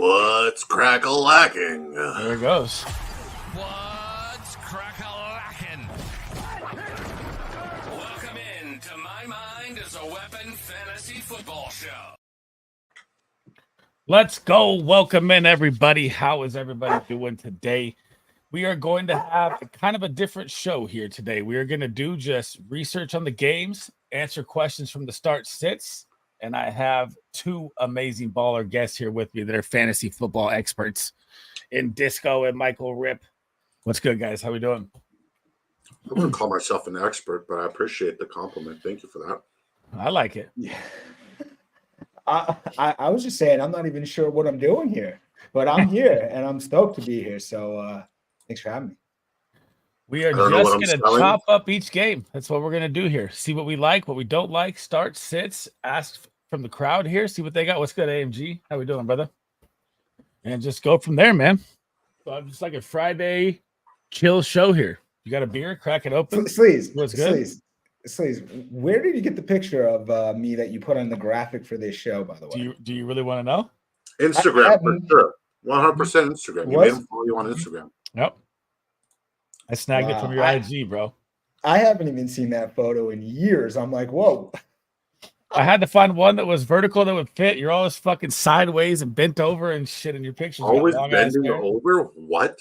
What's crack-a-lacking? There it goes. What's crack-a-lacking? Welcome in to My Mind is a Weapon Fantasy Football Show. Let's go. Welcome in, everybody. How is everybody doing today? We are going to have kind of a different show here today. We are going to do just research on the games, answer questions from the start sits, and I have two amazing baller guests here with me that are fantasy football experts in Disco and Michael Rip. What's good, guys? How we doing? I wouldn't call myself an expert, but I appreciate the compliment. Thank you for that. I like it. Yeah. I was just saying I'm not even sure what I'm doing here, but I'm here and I'm stoked to be here. So thanks for having me. We are just going to chop up each game. That's what we're going to do here. See what we like, what we don't like. Start, sits, ask from the crowd here. See what they got. What's good, AMG? How we doing, brother? And just go from there, man. So I'm just like a Friday chill show here. You got a beer? Crack it open. Sleaze. What's good? Sleaze, where did you get the picture of me that you put on the graphic for this show, by the way? Do you really want to know? Instagram, for sure. 100% Instagram. You made him follow you on Instagram. Yep. I snagged it from your IG, bro. I haven't even seen that photo in years. I'm like, whoa. I had to find one that was vertical that would fit. You're always fucking sideways and bent over and shit in your pictures. Always bending over? What?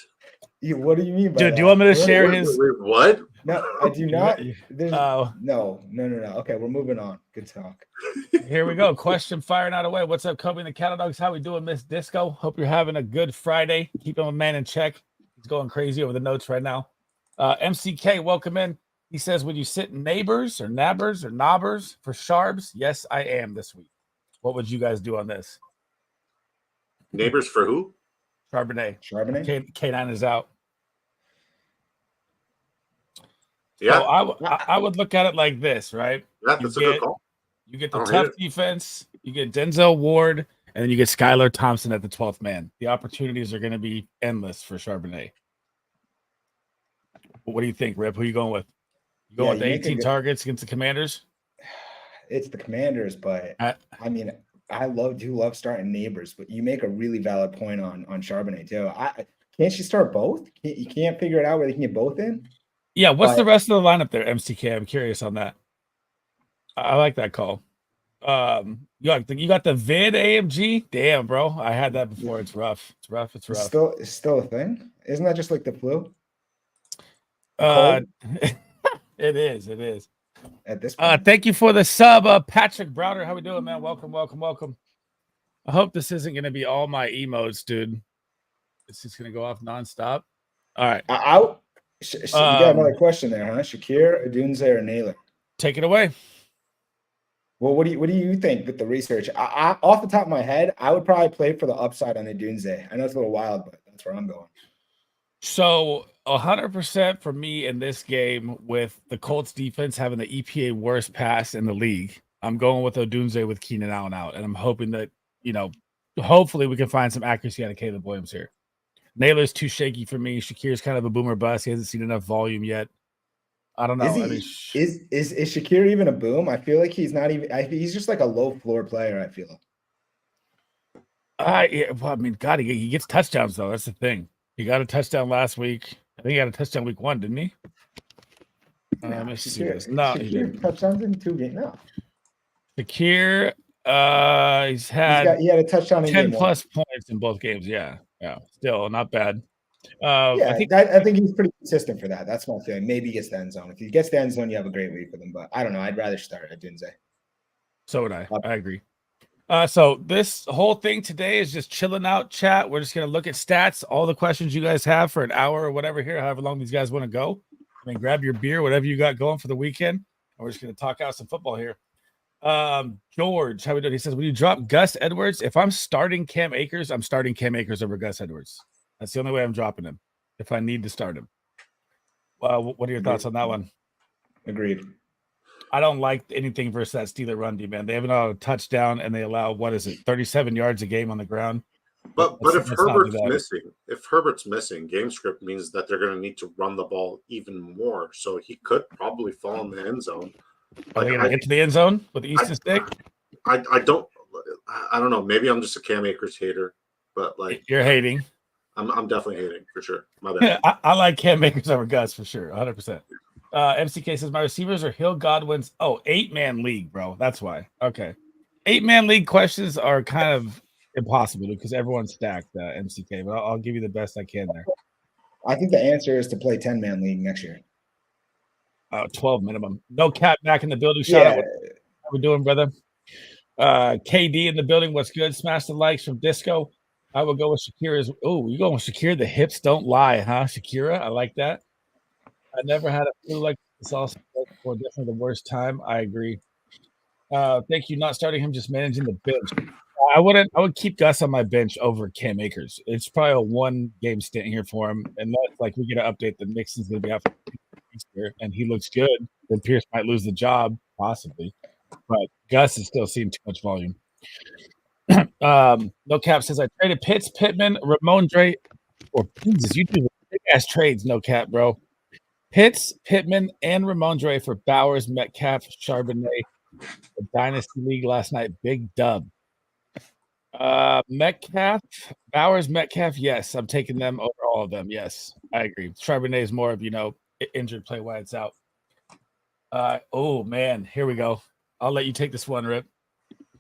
What do you mean by Dude, that? do you want me to share his? What? No, I do not. Oh. No. Okay, we're moving on. Good talk. Here we go. Question firing out away. What's up, Kobe and the Cattle Dogs? How we doing, Miss Disco? Hope you're having a good Friday. Keeping my man in check. He's going crazy over the notes right now. MCK, welcome in. He says, would you sit neighbors or nabbers or knobbers for Sharbs? Yes, I am this week. What would you guys do on this? Neighbors for who? Charbonnet. K9 is out. Yeah. So I would look at it like this, right? Yeah, that's a good call. You get the tough defense, you get Denzel Ward, and then you get Skylar Thompson at the 12th man. The opportunities are going to be endless for Charbonnet. What do you think, Rip? Who are you going with? You going with the 18 targets against the Commanders? It's the Commanders, but I mean, I do love starting neighbors, but you make a really valid point on Charbonnet too. Can't you start both? You can't figure it out where they can get both in? Yeah, what's the rest of the lineup there, MCK? I'm curious on that. I like that call. You got the vid AMG? Damn, bro. I had that before. It's rough. It's rough. It's still a thing? Isn't that just like the flu? It is. At this point. Thank you for the sub, Patrick Browder. How we doing, man? Welcome. I hope this isn't going to be all my emotes, dude. It's just going to go off nonstop. All right. You got another question there, huh? Shakir, Odunze, or Naylor? Take it away. Well, what do you think with the research? Off the top of my head, I would probably play for the upside on Odunze. I know it's a little wild, but that's where I'm going. So 100% for me in this game with the Colts defense having the EPA worst pass in the league. I'm going with Odunze with Keenan Allen out, and I'm hoping that, hopefully we can find some accuracy out of Caleb Williams here. Naylor's too shaky for me. Shakir's kind of a boomer bust. He hasn't seen enough volume yet. I don't know. Is Shakir even a boom? I feel like he's not even. He's just like a low floor player. I feel. God, he gets touchdowns though. That's the thing. He got a touchdown last week. I think he got a touchdown week 1, didn't he? Let me see this. No, he didn't. Touchdowns in 2 games. No. Shakir, he had a touchdown in 10 plus points in both games. Yeah, still not bad. I think he's pretty consistent for that. That's my feeling. Maybe he gets the end zone. If he gets the end zone, you have a great week with him. But I don't know. I'd rather start at Odunze. So would I. I agree. So this whole thing today is just chilling out chat. We're just going to look at stats, all the questions you guys have for an hour or whatever here, however long these guys want to go. I mean, grab your beer, whatever you got going for the weekend. And we're just going to talk out some football here. George, how we doing? He says, will you drop Gus Edwards? If I'm starting Cam Akers, I'm starting Cam Akers over Gus Edwards. That's the only way I'm dropping him if I need to start him. What are your thoughts on that one? Agreed. I don't like anything versus that Steeler run D, man. They haven't allowed a touchdown and they allow 37 yards a game on the ground. But if Herbert's missing, game script means that they're going to need to run the ball even more. So he could probably fall in the end zone. Are they going to get to the end zone with the Easton stick? I don't know. Maybe I'm just a Cam Akers hater. but like you're hating. I'm definitely hating for sure. My bad. I like Cam Akers over Gus for sure, 100%. MCK says my receivers are Hill, Godwin's. 8-man league, bro. That's why. Okay, 8-man league questions are kind of impossible because everyone's stacked. MCK, but I'll give you the best I can there. I think the answer is to play 10-man league next year. 12 minimum. No Cat back in the building. Shout out. How we doing, brother? KD in the building. What's good? Smash the likes from Disco. I would go with Shakira's. Oh, you going with Shakira? The hips don't lie, huh? Shakira, I like that. I never had a flu like this. Also, for definitely the worst time. I agree. Thank you. Not starting him, just managing the bench. I would keep Gus on my bench over Cam Akers. It's probably a 1-game stint here for him, unless like we get an update that Nixon's going to be out for Easter and he looks good. Then Pierce might lose the job, possibly. But Gus is still seeing too much volume. No Cap says I traded Pitts, Pittman, Ramondre, or Jesus, you do big ass trades. No Cap, bro. Pitts, Pittman, and Ramondre for Bowers, Metcalf, Charbonnet. The Dynasty League last night, big dub. Metcalf, Bowers, Metcalf. Yes, I'm taking them over all of them. Yes, I agree. Charbonnet is more of injured play while it's out. Oh man, here we go. I'll let you take this one, Rip.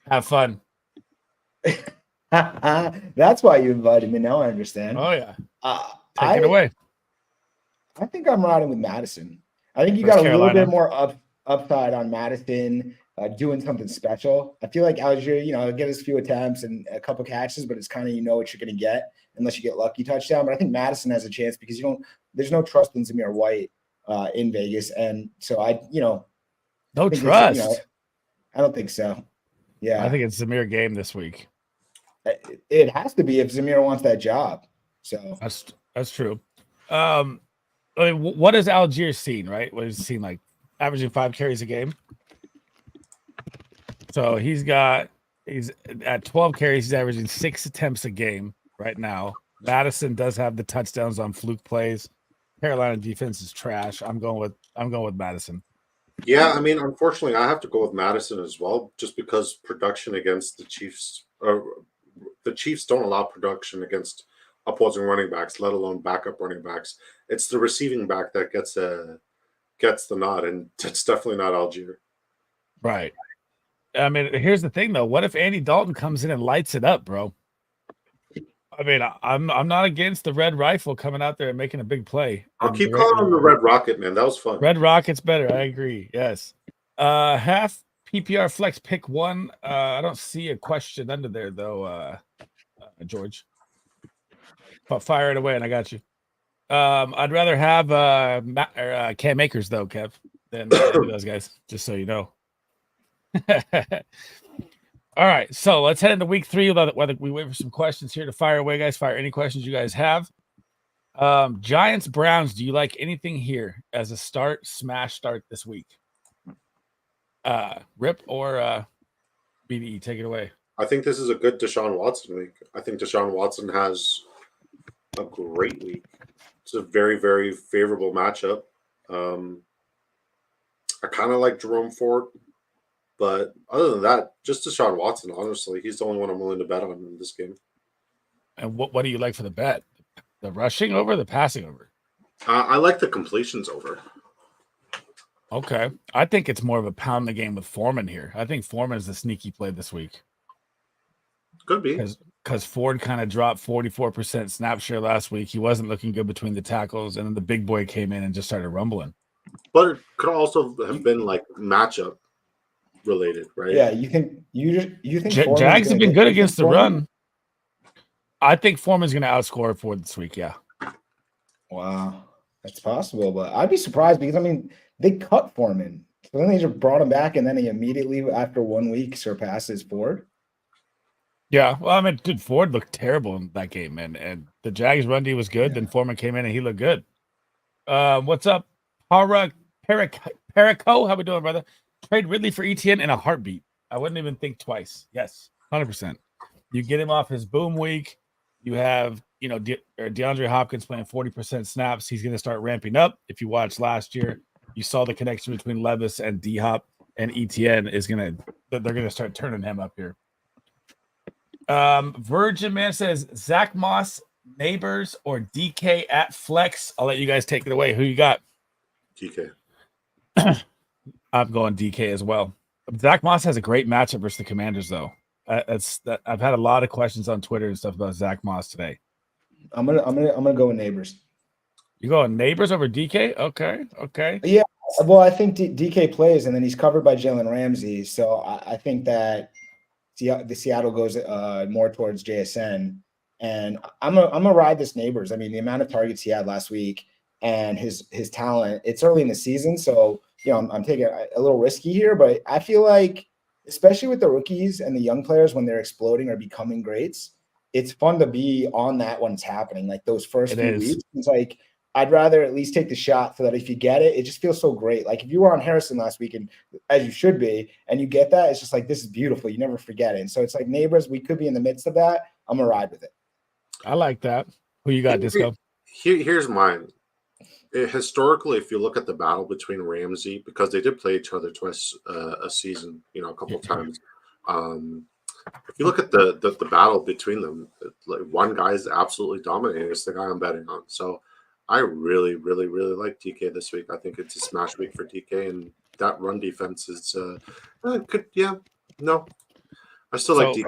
Have fun. That's why you invited me. Now I understand. Oh yeah. Take it away. I think I'm riding with Madison. I think you got a little bit more upside on Madison doing something special. I feel like Algier, get his few attempts and a couple catches, but it's kind of what you're going to get unless you get lucky touchdown. But I think Madison has a chance because there's no trust in Zamir White in Vegas, and so no trust. I don't think so. Yeah, I think it's Zamir game this week. It has to be if Zamir wants that job. So that's true. I mean, what has Algier seen? Right? What has he seen? Like averaging 5 carries a game. So he's at 12 carries. He's averaging 6 attempts a game right now. Madison does have the touchdowns on fluke plays. Carolina defense is trash. I'm going with Madison. Yeah, I mean, unfortunately, I have to go with Madison as well, just because production against the Chiefs, the Chiefs don't allow production against opposing running backs, let alone backup running backs. It's the receiving back that gets the nod, and it's definitely not Algier. Right. I mean, here's the thing, though. What if Andy Dalton comes in and lights it up, bro? I mean, I'm not against the Red Rifle coming out there and making a big play. I'll keep calling him the Red Rocket, man. That was fun. Red Rocket's better. I agree. Yes. Half PPR flex pick 1. I don't see a question under there though, George. But fire it away, and I got you. I'd rather have Cam Akers though, Kev, than those guys. Just so you know. All right, so let's head into week 3. Whether we wait for some questions here to fire away, guys. Fire any questions you guys have. Giants, Browns. Do you like anything here as a smash start this week? Rip or BDE, take it away. I think this is a good Deshaun Watson week. I think Deshaun Watson has a great week. It's a very, very favorable matchup. I kind of like Jerome Ford. But other than that, just Deshaun Watson, honestly, he's the only one I'm willing to bet on in this game. And what do you like for the bet? The rushing over, the passing over? I like the completions over. Okay. I think it's more of a pound the game with Foreman here. I think Foreman is the sneaky play this week. Could be. Because Ford kind of dropped 44% snap share last week. He wasn't looking good between the tackles, and then the big boy came in and just started rumbling. But it could also have been like matchup related, right? Yeah, you think Jags have been good against the run. I think Foreman's going to outscore Ford this week. Yeah. Wow, that's possible, but I'd be surprised because they cut Foreman, so then they just brought him back, and then he immediately after 1 week surpasses Ford. Yeah, well, dude, Ford looked terrible in that game, and the Jags run D was good. Yeah. Then Foreman came in and he looked good. What's up, Perico? How we doing, brother? Trade Ridley for ETN in a heartbeat. I wouldn't even think twice. Yes, 100%. You get him off his boom week. You have, DeAndre Hopkins playing 40% snaps. He's going to start ramping up. If you watched last year, you saw the connection between Levis and D-Hop, and ETN they're going to start turning him up here. Virgin Man says Zach Moss, Neighbors, or DK at flex. I'll let you guys take it away. Who you got? DK. I'm going DK as well. Zach Moss has a great matchup versus the Commanders, though. I've had a lot of questions on Twitter and stuff about Zach Moss today. I'm gonna go with Neighbors. You going Neighbors over DK? Okay. Yeah. Well, I think DK plays, and then he's covered by Jalen Ramsey. So I think that the Seattle goes more towards JSN, and I'm gonna ride this Neighbors. I mean, the amount of targets he had last week and his talent. It's early in the season, so I'm taking a little risky here, but I feel like, especially with the rookies and the young players when they're exploding or becoming greats, it's fun to be on that when it's happening. Like those first few weeks, it's like I'd rather at least take the shot so that if you get it, it just feels so great. Like if you were on Harrison last week, and as you should be, and you get that, it's just like, this is beautiful. You never forget it. And so it's like Neighbors, we could be in the midst of that. I'm gonna ride with it. I like that. Who you got, Disco? Here's mine. Historically, if you look at the battle between Ramsey, because they did play each other twice a season, a couple times. If you look at the battle between them, like one guy is absolutely dominating. It's the guy I'm betting on. So I really, really, really like DK this week. I think it's a smash week for DK, and that run defense is good. Yeah, no, I still like DK.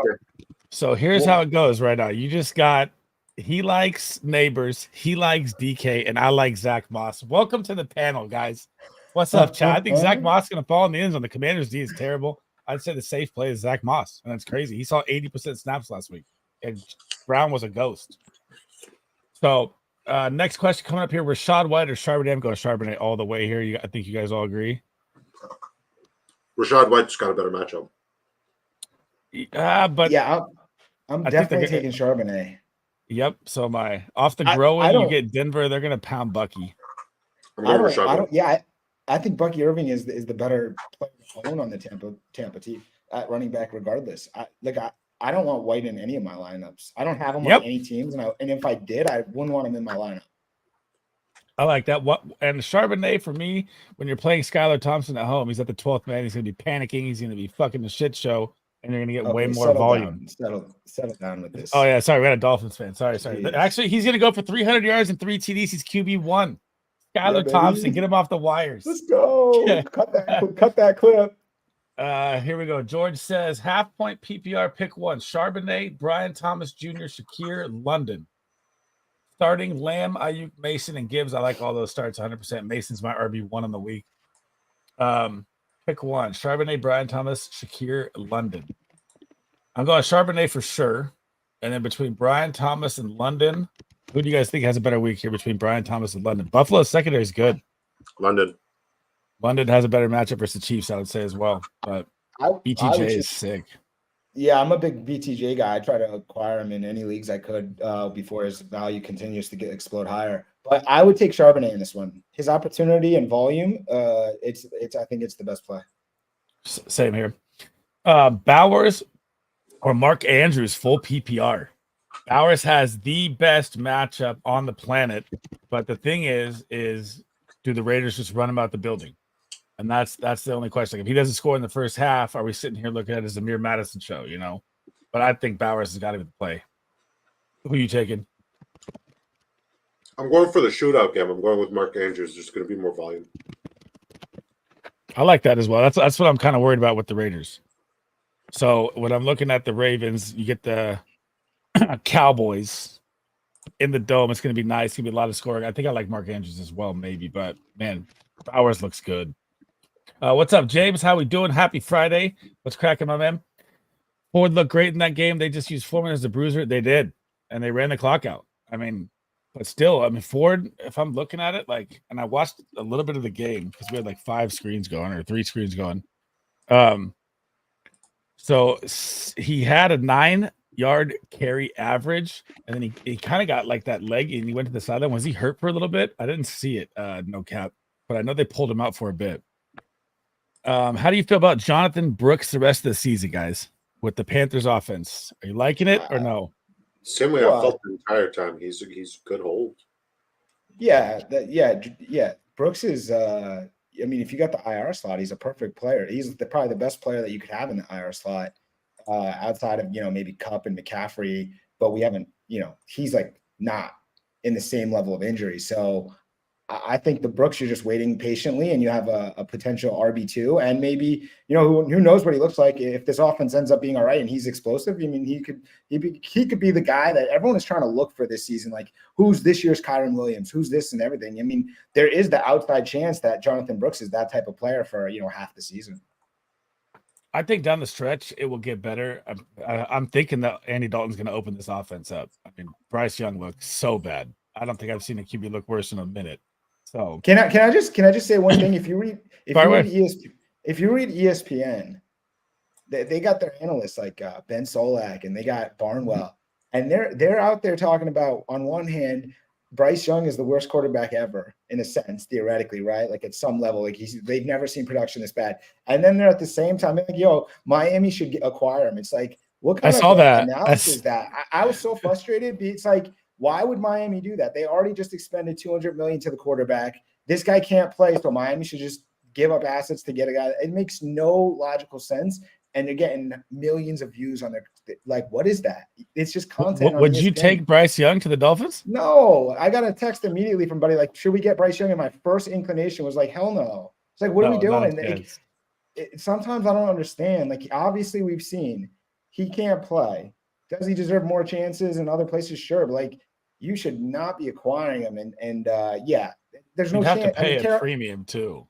So here's how it goes right now. You just got. He likes Neighbors, he likes DK, and I like Zach Moss. Welcome to the panel, guys. What's up, Chad? I think Zach Moss is going to fall in the end zone. The Commanders' D is terrible. I'd say the safe play is Zach Moss, and that's crazy. He saw 80% snaps last week, and Brown was a ghost. So, next question coming up here: Rachaad White or Charbonnet? I'm going Charbonnet all the way here. I think you guys all agree. Rachaad White's got a better matchup. But yeah, I'm definitely taking Charbonnet. Yep. So off the growing, you get Denver. They're gonna pound Bucky. I think Bucky Irving is the better player to own on the Tampa team at running back, regardless. I don't want White in any of my lineups. I don't have him on any teams, and if I did, I wouldn't want him in my lineup. I like that. And Charbonnet for me, when you're playing Skylar Thompson at home, he's at the 12th man. He's gonna be panicking. He's gonna be fucking the shit show. And you're gonna get way more volume. Settle down with this. Oh yeah, sorry, we had a Dolphins fan. Sorry. Jeez. Actually, he's gonna go for 300 yards and 3 TDs. He's QB1. Skylar Thompson, get him off the wires. Let's go. Cut that clip. Here we go. George says half point PPR pick one: Charbonnet, Brian Thomas Jr., Shakir, London. Starting Lamb, Ayuk, Mason, and Gibbs. I like all those starts 100%. Mason's my RB1 on the week. Pick one: Charbonnet, Brian Thomas, Shakir, London. I'm going Charbonnet for sure. And then between Brian Thomas and London, who do you guys think has a better week here between Brian Thomas and London? Buffalo's secondary is good. London has a better matchup versus the Chiefs, I would say as well. But BTJ is sick. Yeah, I'm a big BTJ guy. I try to acquire him in any leagues I could before his value continues to explode higher. But I would take Charbonnet in this one. His opportunity and volume, I think it's the best play. Same here. Bowers or Mark Andrews, full PPR. Bowers has the best matchup on the planet, but the thing is do the Raiders just run him out the building? And that's the only question. Like, if he doesn't score in the first half, are we sitting here looking at it as a Amir Madison show? But I think Bowers has got to be the play. Who are you taking? I'm going for the shootout game. I'm going with Mark Andrews. There's going to be more volume. I like that as well. That's what I'm kind of worried about with the Raiders. So when I'm looking at the Ravens, you get the Cowboys in the dome. It's going to be nice. It's going to be a lot of scoring. I think I like Mark Andrews as well, maybe. But, man, Bowers looks good. What's up, James? How we doing? Happy Friday. What's cracking, my man? Ford looked great in that game. They just used Foreman as a bruiser. They did, and they ran the clock out. But still, Ford, if I'm looking at it, and I watched a little bit of the game because we had 5 screens going or 3 screens going. So he had a 9-yard carry average, and then he kind of got that leg and he went to the sideline. Was he hurt for a little bit? I didn't see it, no cap, but I know they pulled him out for a bit. How do you feel about Jonathan Brooks the rest of the season, guys, with the Panthers offense? Are you liking it or no? Same way I felt the entire time. He's good hold. Yeah. Brooks is if you got the IR slot, he's a perfect player. He's probably the best player that you could have in the IR slot. outside of, maybe Cup and McCaffrey, but we haven't, he's like not in the same level of injury. So I think the Brooks, you're just waiting patiently, and you have a potential RB2, and maybe, who knows what he looks like if this offense ends up being all right and he's explosive. I mean, he could be the guy that everyone is trying to look for this season. Like, who's this year's Kyren Williams? Who's this and everything? I mean, there is the outside chance that Jonathan Brooks is that type of player for, half the season. I think down the stretch it will get better. I'm thinking that Andy Dalton's going to open this offense up. I mean, Bryce Young looks so bad. I don't think I've seen a QB look worse in a minute. So can I just say one thing? If you read ESPN, they got their analysts like Ben Solak, and they got Barnwell, and they're out there talking about, on one hand, Bryce Young is the worst quarterback ever, in a sense, theoretically, right? Like, at some level, like they've never seen production this bad. And then they're at the same time like, Miami should acquire him. It's like, what kind of analysis is that? I was so frustrated. It's like, why would Miami do that? They already just expended $200 million to the quarterback. This guy can't play, so Miami should just give up assets to get a guy. It makes no logical sense. And they're getting millions of views on their, like, what is that? It's just content. Would you take Bryce Young to the Dolphins? No, I got a text immediately from buddy like, should we get Bryce Young? And my first inclination was like, hell no. It's like, what are we doing? Sometimes I don't understand. Like, obviously we've seen he can't play. Does he deserve more chances in other places? Sure, but like, you should not be acquiring him. And there's no chance. You have to pay a premium too.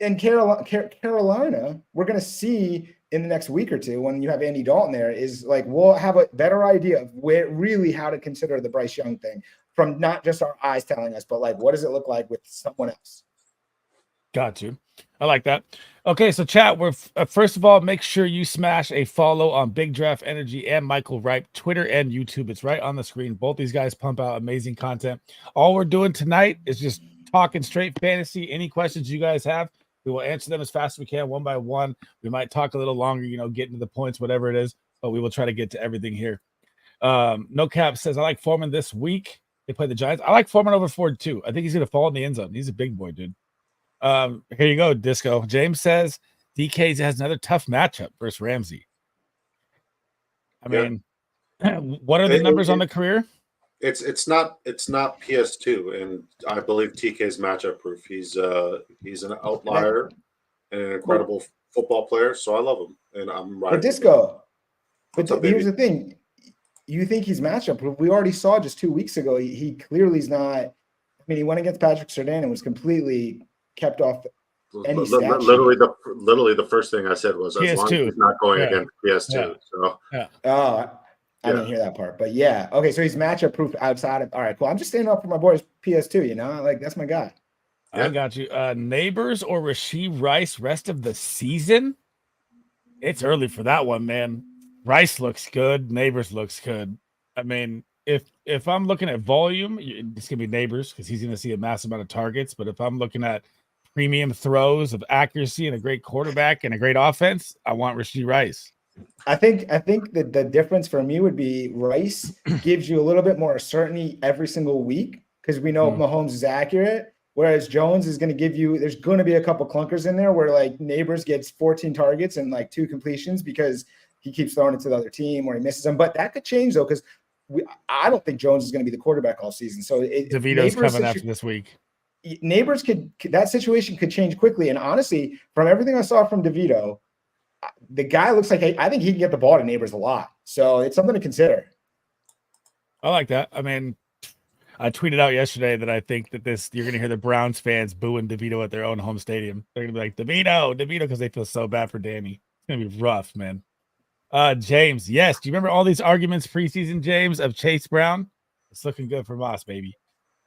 And Carolina, we're going to see in the next week or two, when you have Andy Dalton there, is like, we'll have a better idea of how to consider the Bryce Young thing, from not just our eyes telling us, but like, what does it look like with someone else? Got you. I like that. Okay, so chat, we're first of all, make sure you smash a follow on Big Draft Energy and Michael Ripe, Twitter and YouTube. It's right on the screen. Both these guys pump out amazing content. All we're doing tonight is just talking straight fantasy. Any questions you guys have, we will answer them as fast as we can, one by one. We might talk a little longer, getting to the points, whatever it is, but we will try to get to everything here. No Cap says, I like Foreman this week. They play the Giants. I like Foreman over Ford too. I think he's going to fall in the end zone. He's a big boy, dude. Here you go, Disco. James says DK has another tough matchup versus Ramsey. I mean, what are the numbers on the career? It's not PS2, and I believe TK's matchup proof. He's an outlier and an incredible football player, so I love him, and I'm right. But Disco, here's the thing: you think he's matchup proof? We already saw just 2 weeks ago. He clearly is not. I mean, he went against Patrick Surtain and was completely kept off any literally the first thing I said was, as long as he's not going against PS2. So I didn't hear that part, but okay, so he's matchup proof outside of. All right, cool. I'm just standing up for my boys PS2, like, that's my guy. I got you. Neighbors or Rashee Rice rest of the season? It's early for that one, man. Rice looks good. Neighbors looks good. I mean, if I'm looking at volume, it's gonna be Neighbors because he's gonna see a massive amount of targets. But if I'm looking at premium throws of accuracy and a great quarterback and a great offense, I want Rashee Rice. I think that the difference for me would be Rice gives you a little bit more certainty every single week because we know Mahomes is accurate, whereas Jones is going to give you, there's going to be a couple clunkers in there where like Neighbors gets 14 targets and like 2 completions because he keeps throwing it to the other team or he misses them. But that could change though, because I don't think Jones is going to be the quarterback all season. So DeVito's coming after this week. Neighbors that situation could change quickly. And honestly, from everything I saw from DeVito, the guy looks like, I think he can get the ball to Neighbors a lot. So it's something to consider. I like that. I mean, I tweeted out yesterday that I think that you're going to hear the Browns fans booing DeVito at their own home stadium. They're going to be like, DeVito, because they feel so bad for Danny. It's going to be rough, man. James, yes. Do you remember all these arguments preseason, James, of Chase Brown? It's looking good for Moss, baby.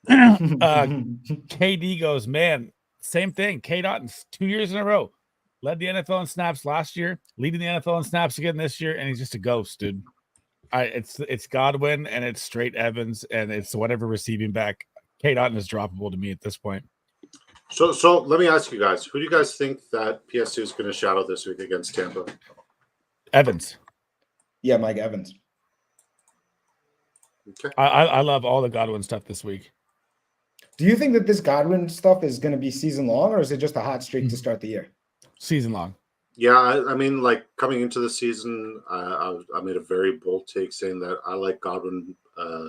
KD goes, man, same thing. K-Dot 2 years in a row. Led the NFL in snaps last year, leading the NFL in snaps again this year, and he's just a ghost, dude. It's Godwin and it's straight Evans and it's whatever receiving back. K-Dot is droppable to me at this point. So let me ask you guys, who do you guys think that PS2 is going to shadow this week against Tampa? Evans. Yeah, Mike Evans. Okay. I love all the Godwin stuff this week. Do you think that this Godwin stuff is going to be season long, or is it just a hot streak to start the year? Season long. Yeah, I mean, like coming into the season, I made a very bold take saying that I like Godwin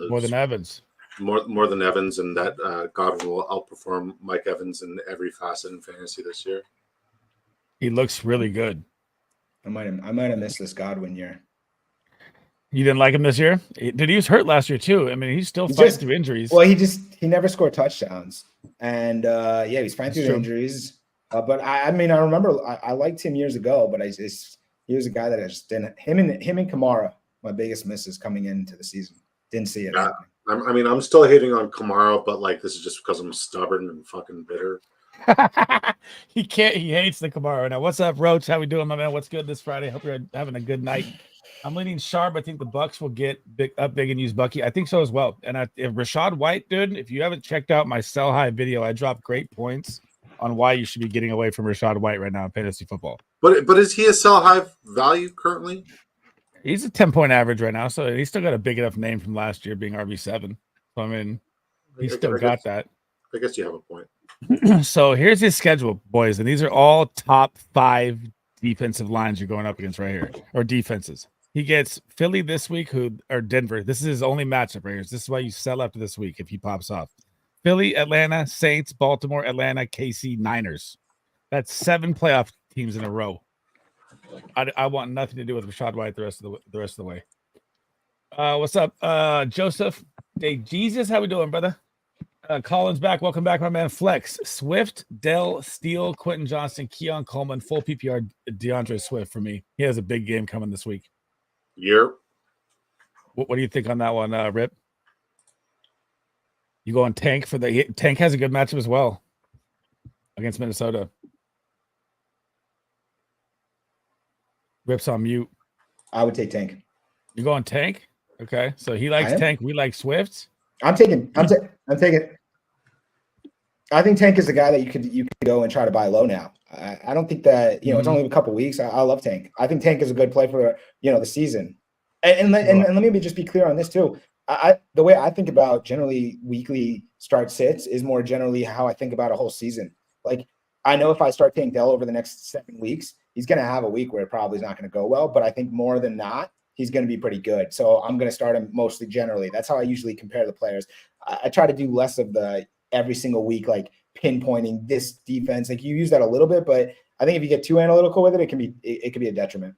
More than Evans. more than Evans, and that Godwin will outperform Mike Evans in every facet in fantasy this year. He looks really good. I might have missed this Godwin year. You didn't like him this year? Did he was hurt last year too? I mean, he's still fighting through injuries. Well, he never scored touchdowns, and yeah, he's fighting through injuries. But I mean, I remember I liked him years ago, but he was a guy that I just didn't. Him and Kamara, my biggest misses coming into the season. Didn't see it. Yeah, I mean, I'm still hating on Kamara, but like this is just because I'm stubborn and fucking bitter. He hates the Kamara. Now, what's up, Roach? How we doing, my man? What's good this Friday? Hope you're having a good night. I'm leaning sharp. I think the Bucks will get big and use Bucky. I think so as well. And if Rachaad White, dude, if you haven't checked out my sell high video, I dropped great points on why you should be getting away from Rachaad White right now in fantasy football. But is he a sell high value currently? He's a 10-point average right now, so he's still got a big enough name from last year being RB7. So I mean, he's still got that. I guess you have a point. So here's his schedule, boys, and these are all top 5 defensive lines you're going up against right here, or defenses. He gets Philly this week, or Denver. This is his only matchup right here. This is why you sell after this week if he pops off. Philly, Atlanta, Saints, Baltimore, Atlanta, KC, Niners. That's 7 playoff teams in a row. I want nothing to do with Rachaad White the rest of the way. What's up, Joseph? Hey, Jesus, how we doing, brother? Colin's back. Welcome back, my man. Flex, Swift, Dell, Steele, Quentin Johnston, Keon Coleman, full PPR DeAndre Swift for me. He has a big game coming this week. Yep. What do you think on that one, Rip? You going Tank for the Tank has a good matchup as well against Minnesota. Rip's on mute. I would take Tank. You going Tank? Okay, so he likes Tank. We like Swift. I'm taking. I think Tank is the guy that you could go and try to buy low now. I don't think that it's only a couple weeks. I love Tank. I think Tank is a good play for the season. And let me just be clear on this too. The way I think about generally weekly start sits is more generally how I think about a whole season. Like I know if I start Tank Dell over the next 7 weeks, he's going to have a week where it probably is not going to go well. But I think more than not, he's going to be pretty good. So I'm going to start him mostly generally. That's how I usually compare the players. I try to do less of the every single week, like pinpointing this defense. Like you use that a little bit, but I think if you get too analytical with it, it can be a detriment.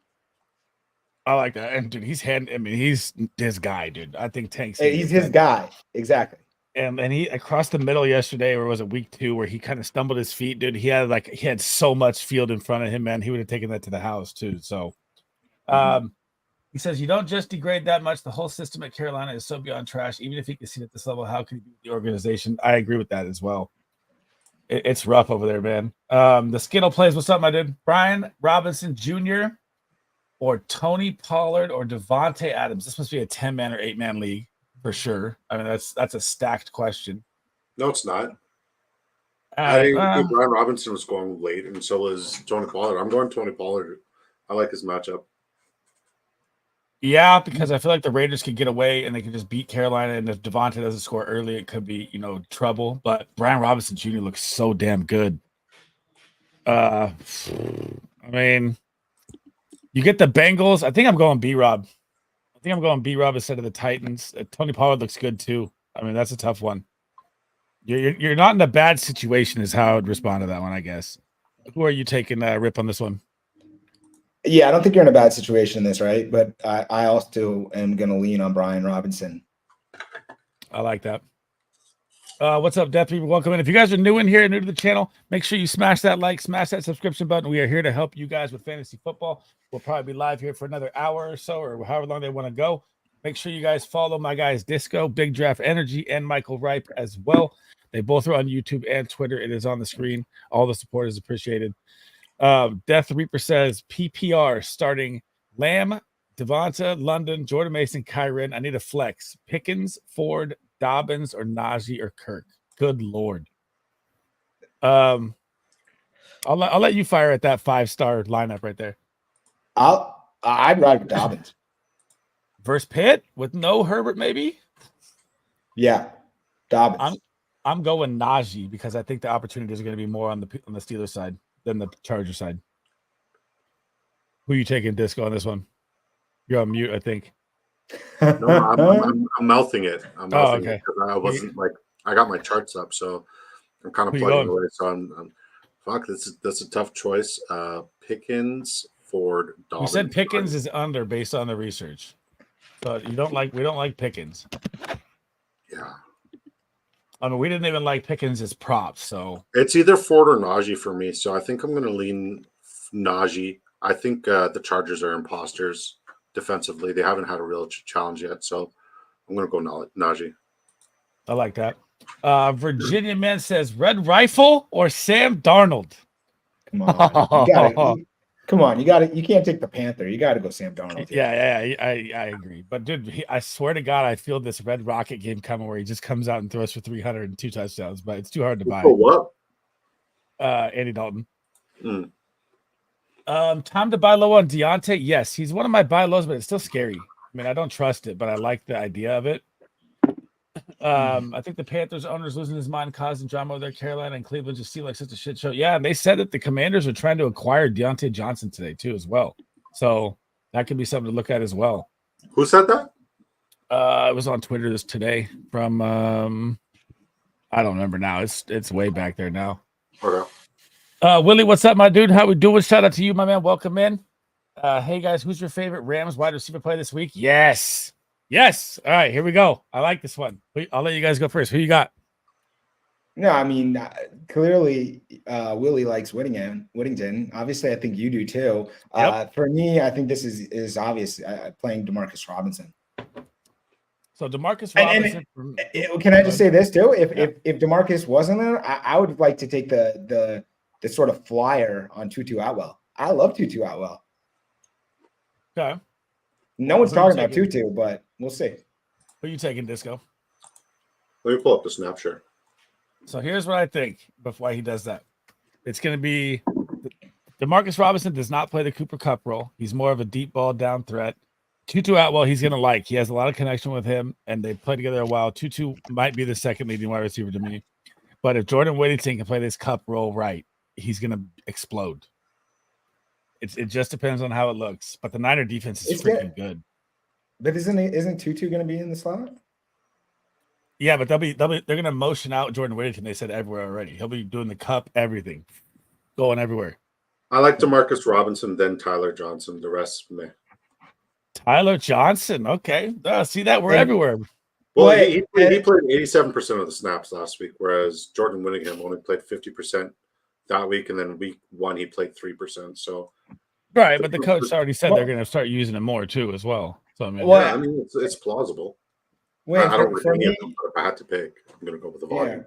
I like that. And dude, he's his guy, dude. I think Tank's he's his guy. Exactly. And he across the middle yesterday, or was it week 2, where he kind of stumbled his feet, dude. He had so much field in front of him, man. He would have taken that to the house too. So he says, you don't just degrade that much. The whole system at Carolina is so beyond trash. Even if he can see at this level, how can he beat the organization? I agree with that as well. It's rough over there, man. The Skittle plays. What's up, my dude? Brian Robinson Jr. or Tony Pollard or Devontae Adams. This must be a 10-man or 8-man league for sure. I mean, that's a stacked question. No, it's not. I think Brian Robinson was going late, and so was Tony Pollard. I'm going Tony Pollard. I like his matchup. Yeah, because I feel like the Raiders could get away and they could just beat Carolina. And if Devontae doesn't score early, it could be, trouble. But Brian Robinson Jr. looks so damn good. I mean, you get the Bengals. I think I'm going B-Rob. Instead of the Titans. Tony Pollard looks good too. I mean, that's a tough one. You're not in a bad situation is how I would respond to that one, I guess. Who are you taking Rip on this one? Yeah, I don't think you're in a bad situation in this, right? But I also am going to lean on Brian Robinson. I like that. What's up, Death People? Welcome in. If you guys are new in here, new to the channel, make sure you smash that like, smash that subscription button. We are here to help you guys with fantasy football. We'll probably be live here for another hour or so, or however long they want to go. Make sure you guys follow my guys Disco, Big Draft Energy, and Michael Ripe as well. They both are on YouTube and Twitter. It is on the screen. All the support is appreciated. Death Reaper says PPR starting Lamb, Devonta, London, Jordan Mason, Kyren. I need a flex. Pickens, Ford, Dobbins, or Najee or Kirk. Good Lord. I'll let you fire at that 5-star lineup right there. I'd ride with Dobbins. Versus Pitt with no Herbert, maybe? Yeah, Dobbins. I'm going Najee because I think the opportunities are going to be more on the Steelers side than the Charger side. Who you taking, Disco, on this one? You're on mute, I think. No, I'm mouthing it. I'm mouthing okay. it because I wasn't I got my charts up, so I'm kind of Who you plugging going? away. So fuck, that's a tough choice. Pickens, Ford, Dobbins. You said Pickens is under based on the research. So we don't like Pickens. Yeah. I mean, we didn't even like Pickens as props, so It's either Ford or Najee for me. So I think I'm going to lean Najee. I think the Chargers are imposters defensively. They haven't had a real challenge yet, so I'm going to go Najee. I like that. Virginia Man says Red Rifle or Sam Darnold. Come on, you gotta. You can't take the Panther. You got to go Sam Darnold. Yeah, I agree. But dude, I swear to God, I feel this Red Rocket game coming where he just comes out and throws for 302 touchdowns. But it's too hard to buy. For what? Andy Dalton. Time to buy low on Deontay. Yes, he's one of my buy lows, but it's still scary. I mean, I don't trust it, but I like the idea of it. I think the Panthers owner's losing his mind, causing drama with their Carolina and Cleveland just seem like such a shit show. Yeah, and they said that the Commanders are trying to acquire Deontay Johnson today too, as well. So that could be something to look at as well. Who said that? It was on Twitter today from I don't remember now. It's way back there now. Okay. Willie, what's up, my dude? How we doing? Shout out to you, my man. Welcome in. Hey guys, who's your favorite Rams wide receiver play this week? Yes. All right, here we go. I like this one. I'll let you guys go first. Who you got? No, I mean, clearly Willie likes Whittington. Obviously, I think you do too. Yep. For me, I think this is obvious. Playing Demarcus Robinson. So Demarcus Robinson. Can I just say this too? If Demarcus wasn't there, I would like to take the sort of flyer on Tutu Atwell. I love Tutu Atwell. Okay. No one's talking about Tutu, but we'll see. Who are you taking, Disco? Let me pull up the snap share. So here's what I think before he does that. It's going to be Demarcus Robinson does not play the Cooper Kupp role. He's more of a deep ball down threat. Tutu Atwell, he's going to like. He has a lot of connection with him, and they play together a while. Tutu might be the second leading wide receiver to me. But if Jordan Whittington can play this Kupp role right, he's going to explode. It just depends on how it looks. But the Niner defense is freaking good. But isn't Tutu going to be in the slot? Yeah, but they're going to motion out Jordan Whittington. They said everywhere already. He'll be doing the Kupp, everything, going everywhere. I like Demarcus Robinson, then Tyler Johnson. The rest, meh. Tyler Johnson. Okay. See that? We're everywhere. Well, he played 87% of the snaps last week, whereas Jordan Whittingham only played 50% that week, and then week 1 he played 3%. So, right, but the coach already said they're going to start using him more too, as well. So I mean, it's plausible. Wait, I don't really need them, but if I had to pick, I'm going to go with the volume.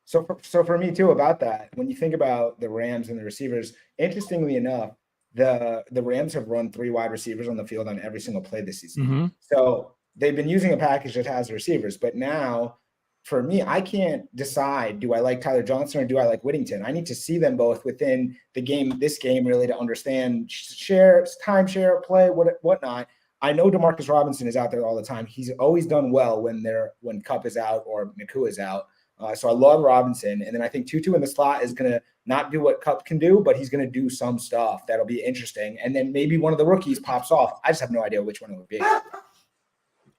Yeah. So for me too, about that, when you think about the Rams and the receivers, interestingly enough, the Rams have run 3 wide receivers on the field on every single play this season. Mm-hmm. So they've been using a package that has receivers, but now for me, I can't decide, do I like Tyler Johnson or do I like Whittington? I need to see them both within this game really to understand timeshare, play, whatnot. I know Demarcus Robinson is out there all the time. He's always done well when Kupp is out or Nakua is out. So I love Robinson. And then I think Tutu in the slot is going to not do what Kupp can do, but he's going to do some stuff that'll be interesting. And then maybe one of the rookies pops off. I just have no idea which one it would be.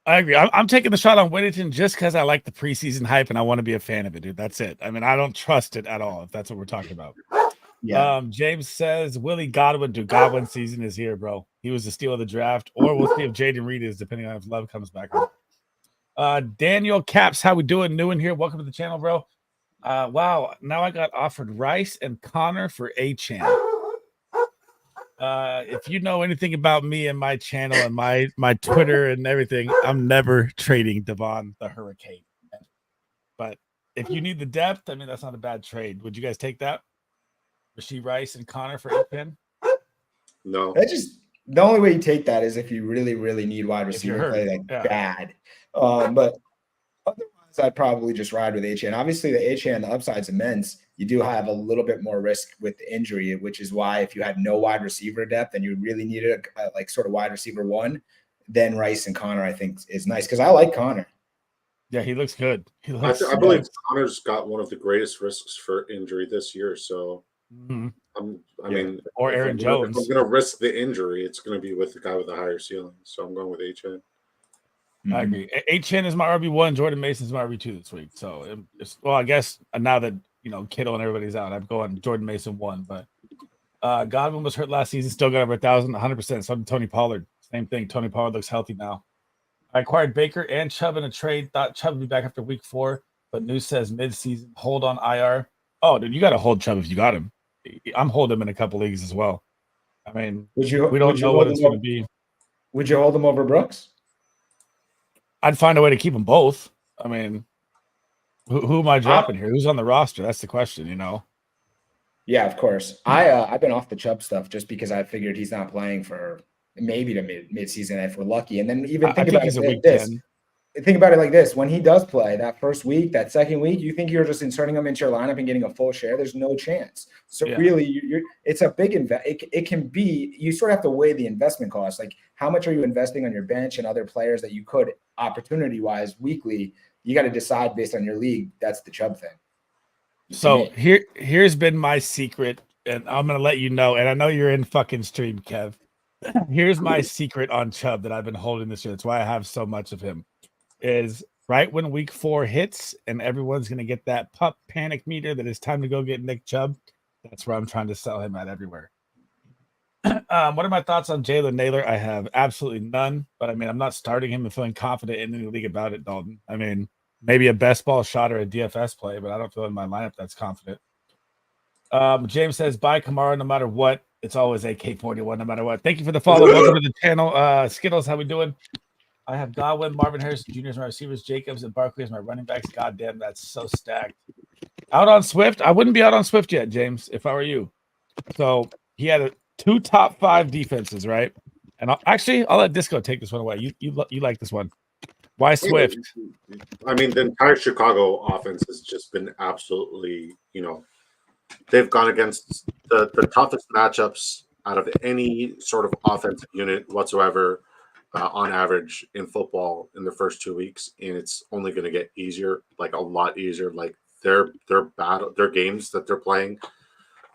I agree. I'm taking the shot on Whittington just because I like the preseason hype and I want to be a fan of it, dude. That's it. I mean, I don't trust it at all, if that's what we're talking about. Yeah. James says Willie Godwin. Dude, Godwin season is here, bro. He was the steal of the draft, or we'll see if Jaden Reed is, depending on if Love comes back. Daniel Caps, how we doing? New in here. Welcome to the channel, bro. Wow. Now I got offered Rice and Connor for Achane. If you know anything about me and my channel and my Twitter and everything, I'm never trading Devon the Hurricane. But if you need the depth, I mean, that's not a bad trade. Would you guys take that? Rasheed Rice and Connor for Achane? No. The only way you take that is if you really, really need wide receiver play bad. But otherwise, I'd probably just ride with Achane. Obviously, the Achane, the upside's immense. You do have a little bit more risk with injury, which is why if you had no wide receiver depth and you really needed a sort of wide receiver 1, then Rice and Connor, I think, is nice because I like Connor. Yeah, he looks good. I believe Connor's got one of the greatest risks for injury this year. So Mhm. I mean, Or if Aaron I'm Jones. going to risk the injury, it's going to be with the guy with the higher ceiling. So I'm going with HN. I agree. HN is my RB1. Jordan Mason's my RB2 this week. So, I guess now that Kittle and everybody's out, I'm going Jordan Mason 1. But Godwin was hurt last season, still got over 1,000, 100%. So did Tony Pollard. Same thing. Tony Pollard looks healthy now. I acquired Baker and Chubb in a trade. Thought Chubb would be back after week 4, but news says mid-season hold on IR. Oh, dude, you got to hold Chubb if you got him. I'm holding him in a couple leagues as well. I mean, we don't know what it's going to be. Would you hold him over Brooks? I'd find a way to keep them both. I mean, who am I dropping here? Who's on the roster? That's the question, Yeah, of course. I've been off the Chubb stuff just because I figured he's not playing for maybe to mid-season if we're lucky. And then even think about it like this. Think about it like this. When he does play that first week, that second week, you think you're just inserting him into your lineup and getting a full share? There's no chance. So really, it's a big it can be, you sort of have to weigh the investment cost. Like how much are you investing on your bench and other players that you could opportunity-wise weekly? You got to decide based on your league. That's the Chubb thing. So here's been my secret, and I'm going to let you know, and I know you're in fucking stream, Kev. Here's my secret on Chubb that I've been holding this year. That's why I have so much of him. Is right when week 4 hits and everyone's going to get that pup panic meter that it's time to go get Nick Chubb. That's where I'm trying to sell him at everywhere. What are my thoughts on Jalen Naylor? I have absolutely none, but I mean, I'm not starting him and feeling confident in any league about it, Dalton. I mean, maybe a best ball shot or a DFS play, but I don't feel in my lineup that's confident. James says, buy Kamara no matter what. It's always AK-41 no matter what. Thank you for the follow. Welcome to the channel. Skittles, how we doing? I have Godwin, Marvin Harrison Jr. as my receivers, Jacobs, and Barkley as my running backs. God damn, that's so stacked. Out on Swift? I wouldn't be out on Swift yet, James, if I were you. So he had 2 top 5 defenses, right? And I'll let Disco take this one away. You like this one. Why Swift? I mean, the entire Chicago offense has just been absolutely, they've gone against the toughest matchups out of any sort of offensive unit whatsoever. On average in football in the first 2 weeks, and it's only going to get easier, like a lot easier. Like their games that they're playing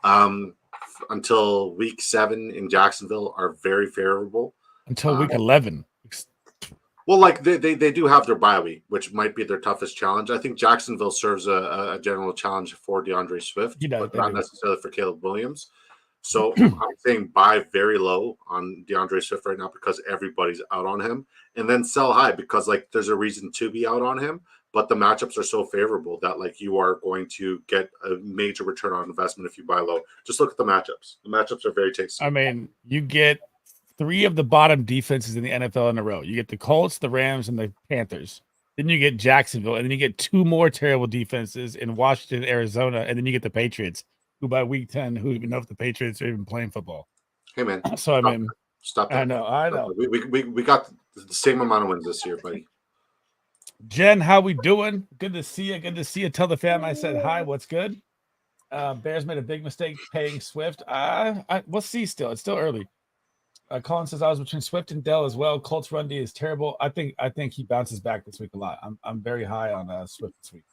until week 7 in Jacksonville are very favorable. Until week 11. Well, like they do have their bye week, which might be their toughest challenge. I think Jacksonville serves a general challenge for DeAndre Swift, but not necessarily for Caleb Williams. So I'm saying buy very low on DeAndre Swift right now because everybody's out on him, and then sell high because there's a reason to be out on him, but the matchups are so favorable that you are going to get a major return on investment if you buy low. Just look at the matchups. The matchups are very tasty. I mean, you get 3 of the bottom defenses in the NFL in a row. You get the Colts, the Rams, and the Panthers. Then you get Jacksonville, and then you get 2 more terrible defenses in Washington, Arizona, and then you get the Patriots, who by week 10, who even know if the Patriots are even playing football. Hey, man. So, I mean, stop that. I know. We got the same amount of wins this year, buddy. Jen, how we doing? Good to see you. Tell the fam I said hi. What's good? Bears made a big mistake paying Swift. We'll see still. It's still early. Colin says I was between Swift and Dell as well. Colts run D is terrible. I think he bounces back this week a lot. I'm very high on Swift this week.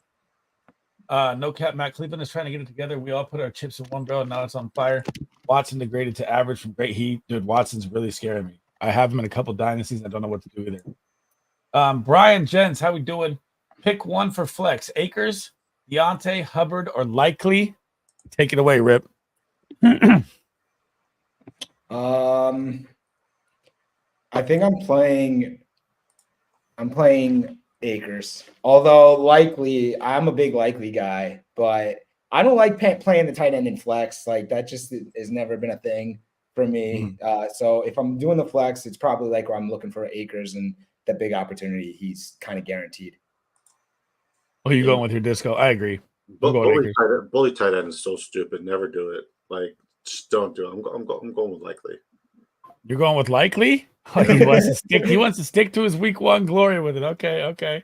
No cap, Matt Cleveland is trying to get it together. We all put our chips in one barrel, and now it's on fire. Watson degraded to average from great heat. Dude, Watson's really scaring me. I have him in a couple dynasties. I don't know what to do either. Brian Jens, how we doing? Pick one for flex. Akers, Deontay, Hubbard, or Likely. Take it away, Rip. I think I'm playing Akers. Although Likely, I'm a big Likely guy, but I don't like playing the tight end in flex. Like that just has never been a thing for me. So if I'm doing the flex, it's probably where I'm looking for Akers and that big opportunity. He's kind of guaranteed. Oh, you going with your Disco? I agree. Bully tight end is so stupid. Never do it. Just don't do it. I'm going with Likely. You're going with Likely? Oh, he wants to stick to his week 1 glory with it. Okay.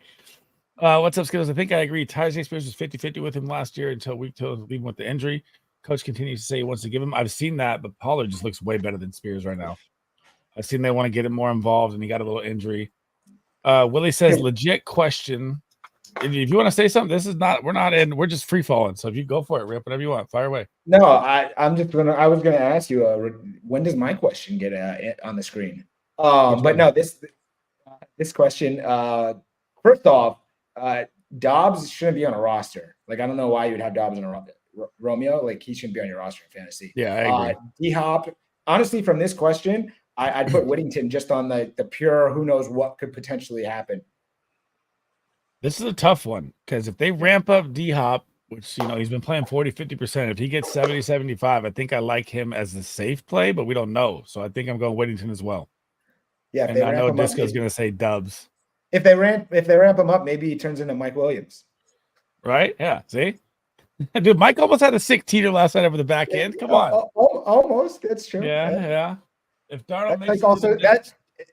What's up, Skittles? I think I agree. Tyjae Spears was 50-50 with him last year until week 2, leaving with the injury. Coach continues to say he wants to give him. I've seen that, but Pollard just looks way better than Spears right now. I've seen they want to get him more involved, and he got a little injury. Willie says, legit question. if you want to say something, this is not. We're not in. We're just free falling. So if you go for it, Rip, whatever you want, fire away. No, I'm just gonna. I was gonna ask you. When does my question get on the screen? But no, this question. First off, Dobbs shouldn't be on a roster. Like, I don't know why you'd have Dobbs on a Romeo. Like, he shouldn't be on your roster in fantasy. Yeah, I agree. D-Hop. Honestly, from this question, I'd put Whittington just on the pure. Who knows what could potentially happen. This is a tough one because if they ramp up D-Hop, which, he's been playing 40, 50%, if he gets 70, 75, I think I like him as the safe play, but we don't know. So I think I'm going Whittington as well. Yeah, and I know Disco's going to say Dubs. If they ramp him up, maybe he turns into Mike Williams. Right? Yeah. See? Dude, Mike almost had a sick teeter last night over the back end. Come on. Almost. That's true. Yeah. If Darnold makes like also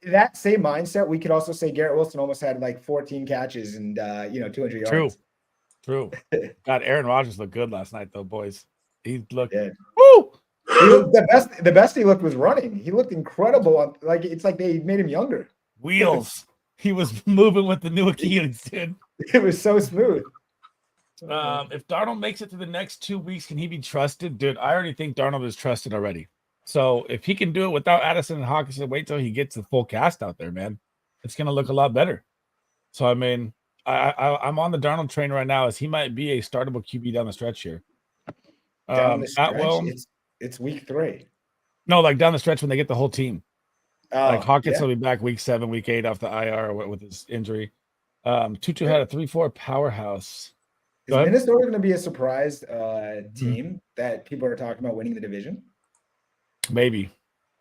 that same mindset, we could also say Garrett Wilson almost had like 14 catches and 200 yards. True. God, Aaron Rodgers looked good last night though, boys. He looked woo! The best he looked was running. He looked incredible. It's like they made him younger. Wheels. He was moving with the new Achilles, dude. It was so smooth. If Darnold makes it to the next 2 weeks, can he be trusted? Dude, I already think Darnold is trusted already. So if he can do it without Addison and Hawkinson, wait till he gets the full cast out there, man. It's going to look a lot better. So, I mean, I'm on the Darnold train right now as he might be a startable QB down the stretch here. Down the stretch? It's week 3. No, like down the stretch when they get the whole team. Like Hawkins will be back week 7, week 8 off the IR with his injury. Tutu had a 3-4 powerhouse. Is Minnesota going to be a surprise team that people are talking about winning the division? Maybe.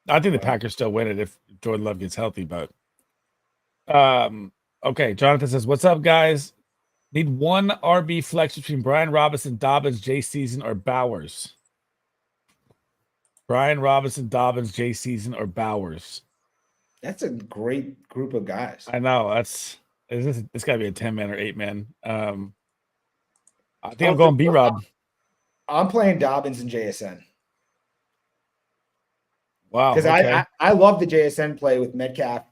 I think the Packers still win it if Jordan Love gets healthy, but okay. Jonathan says, "What's up, guys? Need one RB flex between Brian Robinson, Dobbins, Jay Season, or Bowers." Brian Robinson, Dobbins, Jay Season, or Bowers. That's a great group of guys. I know. This got to be a 10-man or 8-man. I think I'm going B-Rob. I'm playing Dobbins and JSN. Wow. Because I love the JSN play with Metcalf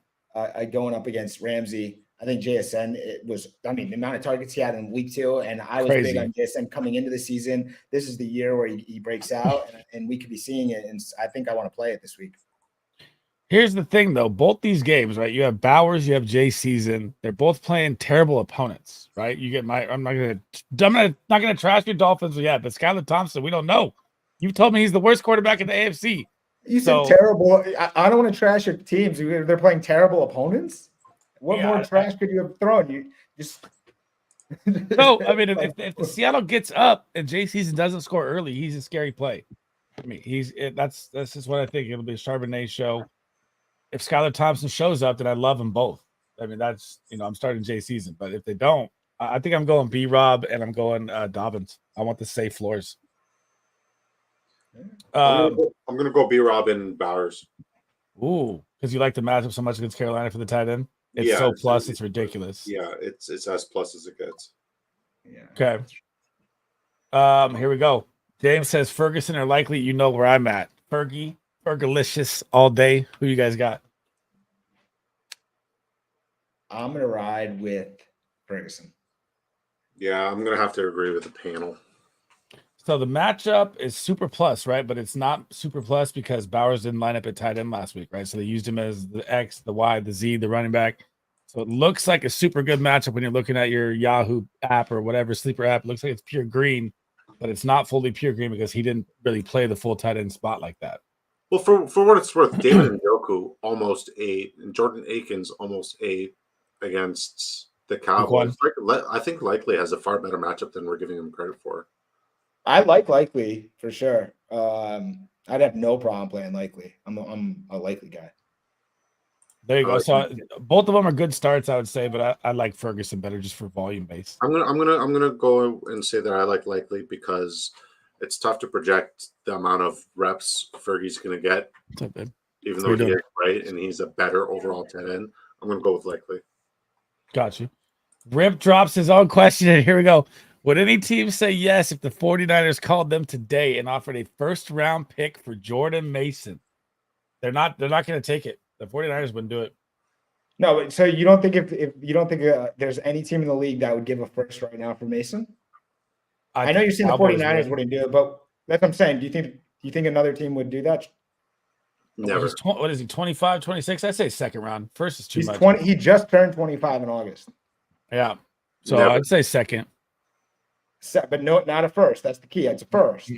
going up against Ramsey. I think JSN, the amount of targets he had in week 2, and I was big on JSN coming into the season. This is the year where he breaks out, and we could be seeing it, and I think I want to play it this week. Here's the thing, though. Both these games, right? You have Bowers, you have Jay Season. They're both playing terrible opponents, right? You get I'm not gonna trash your Dolphins yet, but Skylar Thompson, we don't know. You told me he's the worst quarterback in the AFC. You said terrible. I don't want to trash your teams. They're playing terrible opponents. What more trash could you have thrown? You just no. I mean, if the Seattle gets up and Jay Season doesn't score early, he's a scary play. I mean, that's just what I think. It'll be a Charbonnet show. If Skylar Thompson shows up, then I love them both. I mean, that's I'm starting Jay Season, but if they don't, I think I'm going B-Rob and I'm going Dobbins. I want the safe floors. I'm gonna go B-Rob and Bowers. Ooh, because you like the matchup so much against Carolina for the tight end. It's plus, it's ridiculous. Yeah, it's as plus as it gets. Yeah. Okay. Here we go. James says Ferguson are likely. You know where I'm at. Fergalicious all day. Who you guys got? I'm gonna ride with Ferguson. Yeah, I'm gonna have to agree with the panel. So the matchup is super plus, right? But it's not super plus because Bowers didn't line up at tight end last week, right? So they used him as the X, the Y, the Z, the running back. So it looks like a super good matchup when you're looking at your Yahoo app or whatever sleeper app. It looks like it's pure green, but it's not fully pure green because he didn't really play the full tight end spot like that. Well, for what it's worth, David Njoku almost 8 and Jordan Akins almost 8 against the Cowboys. I think Likely has a far better matchup than we're giving him credit for. I like Likely for sure. I'd have no problem playing Likely. I'm a Likely guy. There you go. So both of them are good starts, I would say, but I like Ferguson better just for volume based. I'm gonna go and say that I like Likely because it's tough to project the amount of reps Fergie's gonna get, even though he is right and he's a better overall tight end. I'm gonna go with Likely. Got you. Rip drops his own question, and here we go. Would any team say yes if the 49ers called them today and offered a first-round pick for Jordan Mason? They're not going to take it. The 49ers wouldn't do it. No, so you don't think if you don't think there's any team in the league that would give a first right now for Mason? I know think you're saying the Cowboys 49ers would. wouldn't do it, but that's what I'm saying. Do you think another team would do that? Never. What is he, 25, 26? I say second round. First is too He's much. 20. He just turned 25 in August. Yeah. So Never. I'd say second. But no, not a first. That's the key. It's a first.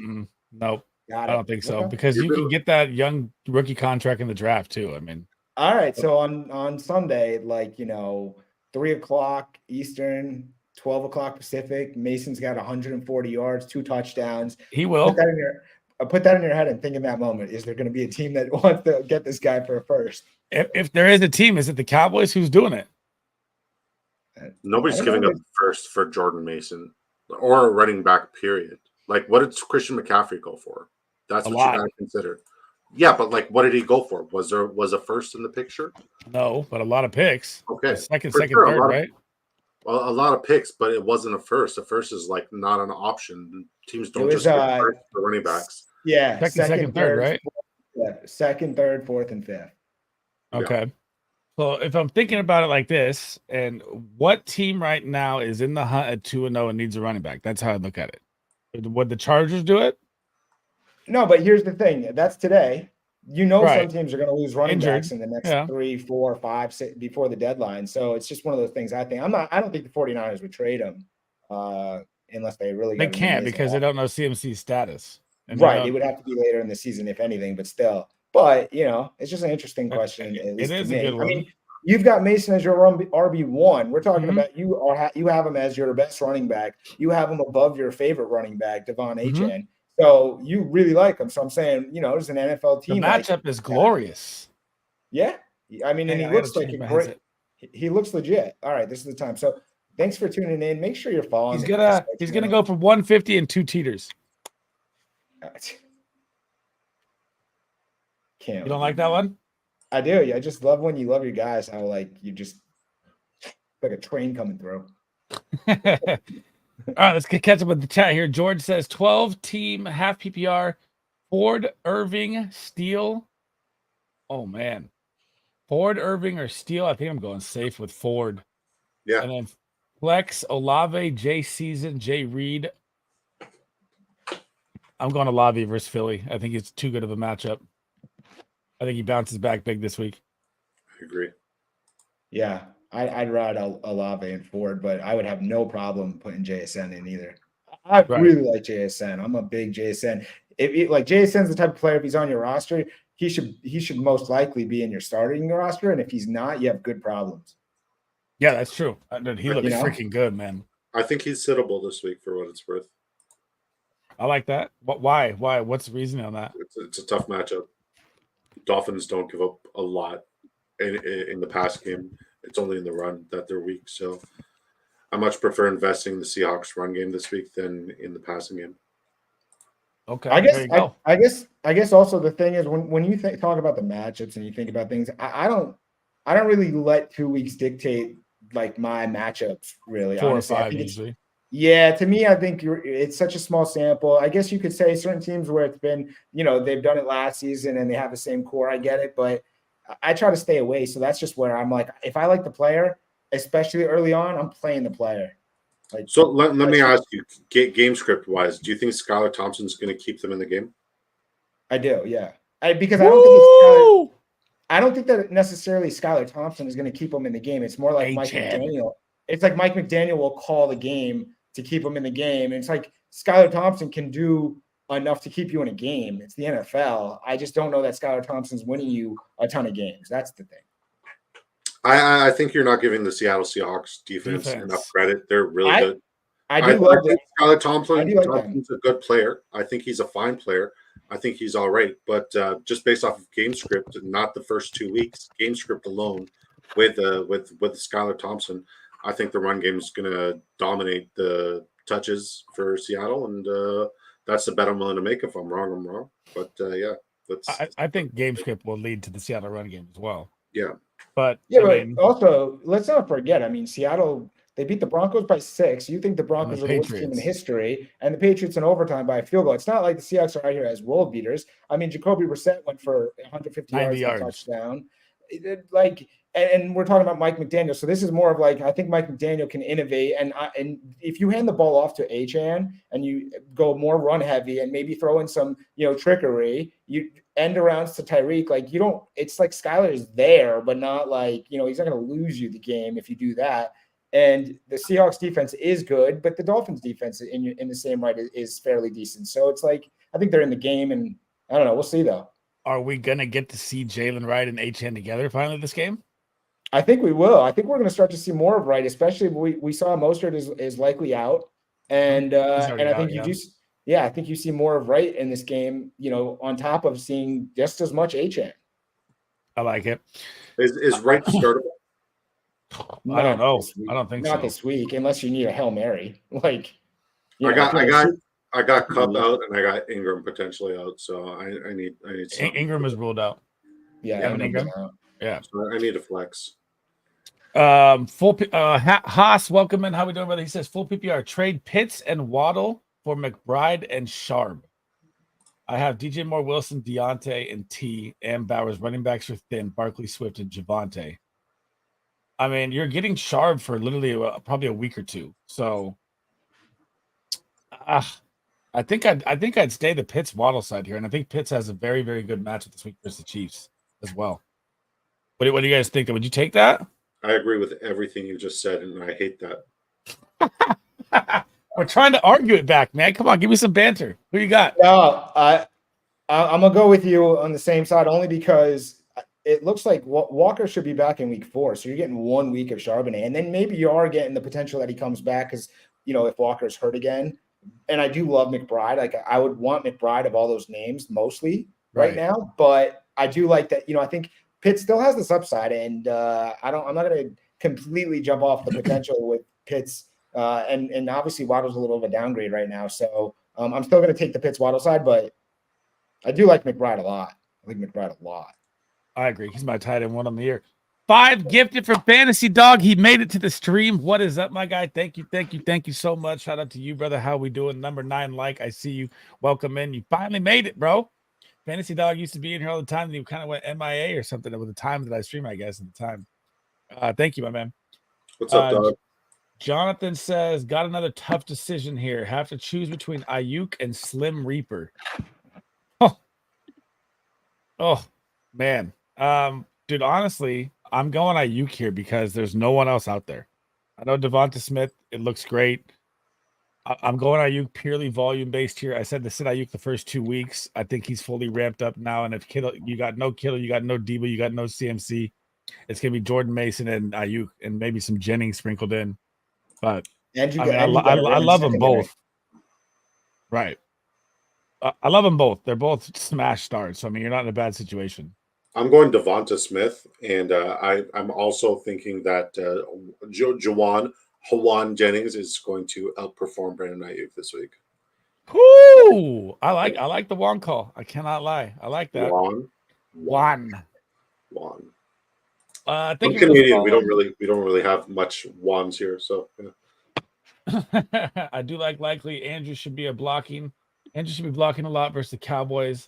Nope. Got I it. don't think so Okay. because you can get that young rookie contract in the draft too. I mean, All right. So on Sunday, 3:00 Eastern, 12:00 Pacific, Mason's got 140 yards, 2 touchdowns. he will. Put that in your head and think in that moment. Is there going to be a team that wants to get this guy for a first? If there is a team, is it the Cowboys who's doing it? Nobody's giving up first for Jordan Mason or a running back, period. Like, what did Christian McCaffrey go for? That's what you got to consider. Yeah, but what did he go for? Was a first in the picture? No, but a lot of picks. Okay. Second, For third, sure, right? Well, a lot of picks, but it wasn't a first. A first is not an option. Teams don't It just was, get first for running backs. Yeah. Second, third, right? Second, third, fourth, and fifth. Okay. So if I'm thinking about it like this, and what team right now is in the hunt at 2-0 and needs a running back? That's how I look at it. Would the Chargers do it? No, but here's the thing. That's today. Right. Some teams are going to lose running Injured. backs in the next 3, 4, 5, 6 before the deadline. So it's just one of those things. I don't think the 49ers would trade him unless they really They can't because they don't know CMC's status. Right. It would have to be later in the season, if anything, but still. But, it's just an interesting question. It is a good one. I mean, you've got Mason as your RB1. We're talking about you have him as your best running back. You have him above your favorite running back, Devon Achane. So you really like him. So I'm saying, there's an NFL team. The matchup is glorious. Yeah. I mean, and he looks like a great. He looks legit. All right, this is the time. So thanks for tuning in. Make sure you're following. He's gonna go for 150 and 2 teeters. Can't. You don't like that one? I do. I just love when you love your guys. How you just like a train coming through. All right, let's catch up with the chat here. George says 12-team half PPR, Ford, Irving, Steele. Oh man, Ford, Irving, or Steele. I think I'm going safe with Ford. Yeah. And then Flex, Olave, Jay Season, Jay Reed. I'm going Olave versus Philly. I think it's too good of a matchup. I think he bounces back big this week. I agree. Yeah, I'd ride Olave and Ford, but I would have no problem putting JSN in either. I really like JSN. I'm a big JSN. JSN's the type of player, if he's on your roster, he should most likely be in your starting roster. And if he's not, you have good problems. Yeah, that's true. He looks freaking good, man. I think he's sittable this week for what it's worth. I like that. But why? What's the reasoning on that? It's a tough matchup. Dolphins don't give up a lot in the pass game. It's only in the run that they're weak. So I much prefer investing in the Seahawks run game this week than in the passing game. Okay. I guess also the thing is when you talk about the matchups and you think about things, I don't really let 2 weeks dictate my matchups really. 4 honestly. or 5 usually. Yeah, to me, I think it's such a small sample. I guess you could say certain teams where it's been, they've done it last season and they have the same core. I get it, but I try to stay away. So that's just where I'm like, if I like the player, especially early on, I'm playing the player. So let me ask you, game script wise, do you think Skylar Thompson's going to keep them in the game? I do, yeah. Because I don't think that necessarily Skylar Thompson is going to keep them in the game. It's more like Mike McDaniel. It's like Mike McDaniel will call the game to keep them in the game. And it's like Skylar Thompson can do enough to keep you in a game. It's the NFL. I just don't know that Skylar Thompson's winning you a ton of games. That's the thing. I think you're not giving the Seattle Seahawks defense enough credit. They're really good. I do love it. Skylar Thompson's a good player. I think he's a fine player. I think he's all right. But just based off of game script, not the first 2 weeks, game script alone with Skylar Thompson, I think the run game is going to dominate the touches for Seattle, and that's the bet I'm willing to make. If I'm wrong, I'm wrong. But I think game script will lead to the Seattle run game as well. Yeah, but also let's not forget. I mean, Seattle, they beat the Broncos by 6. You think the Broncos are the worst team in history, and the Patriots in overtime by a field goal. It's not like the Seahawks are out here as world beaters. I mean, Jacoby Brissett went for 150 yards and a touchdown. and we're talking about Mike McDaniel. So this is more of like, I think Mike McDaniel can innovate. And if you hand the ball off to Achane and you go more run heavy and maybe throw in some, trickery, you end arounds to Tyreek, like it's like Skylar is there, but not like, he's not going to lose you the game if you do that. And the Seahawks defense is good, but the Dolphins defense in the same right is fairly decent. So it's like, I think they're in the game, and I don't know. We'll see though. Are we going to get to see Jalen Wright and Achane together finally this game? I think we will. I think we're going to start to see more of Wright, especially we saw Mostert is likely out, and I think I think you see more of Wright in this game. On top of seeing just as much Achane. I like it. Is Wright startable? I don't know. I don't think so. Not this week, unless you need a Hail Mary. Like, I got Kupp out, and I got Ingram potentially out, so I need something. Ingram is ruled out. Yeah, Ingram. Yeah, so I need a flex. Haas, welcome in. How we doing, brother? He says full PPR trade Pitts and Waddle for McBride and Sharp. I have DJ Moore, Wilson, Deontay, and T. And Bowers. Running backs are thin. Barkley, Swift, and Javonte. I mean, you're getting Sharp for literally probably a week or two. So, I think I'd stay the Pitts Waddle side here, and I think Pitts has a very, very good matchup this week versus the Chiefs as well. What do you guys think? Would you take that? I agree with everything you just said, and I hate that. We're trying to argue it back, man. Come on, give me some banter. Who you got? No, I'm gonna go with you on the same side only because it looks like Walker should be back in week 4, so you're getting 1 week of Charbonnet, and then maybe you are getting the potential that he comes back because if Walker's hurt again. And I do love McBride. Like I would want McBride of all those names mostly right now, but I do like that. I think Pitt still has this upside, and I'm not going to completely jump off the potential with Pitts. And obviously Waddle's a little of a downgrade right now. So I'm still going to take the Pitts Waddle side, but I do like McBride a lot. I agree. He's my tight end 1 on the year. 5 gifted from Fantasy Dog. He made it to the stream. What is up, my guy? Thank you so much. Shout out to you, brother. How we doing? Number 9 like. I see you. Welcome in. You finally made it, bro. Fantasy Dog used to be in here all the time, and he kind of went MIA or something with the time that I stream, I guess, at the time. Thank you, my man. What's up, dog? Jonathan says, got another tough decision here. Have to choose between Ayuk and Slim Reaper. Oh man. Dude, honestly, I'm going Ayuk here because there's no one else out there. I know Devonta Smith, it looks great. I'm going Ayuk purely volume-based here. I said to sit Ayuk the first 2 weeks. I think he's fully ramped up now. And if Kittle, you got no Kittle, you got no Debo, you got no CMC, it's going to be Jordan Mason and Ayuk and maybe some Jennings sprinkled in. But I love them both. Right. I love them both. They're both smash starts. So, I mean, you're not in a bad situation. I'm going Devonta Smith, and I'm also thinking that Juwan Jennings is going to outperform Brandon Ayuk this week. Whoo! I like the Juan call. I cannot lie. I like that. Juan. I'm Canadian. We don't really have much Juans here, so yeah. I do like likely. Andrew should be blocking a lot versus the Cowboys.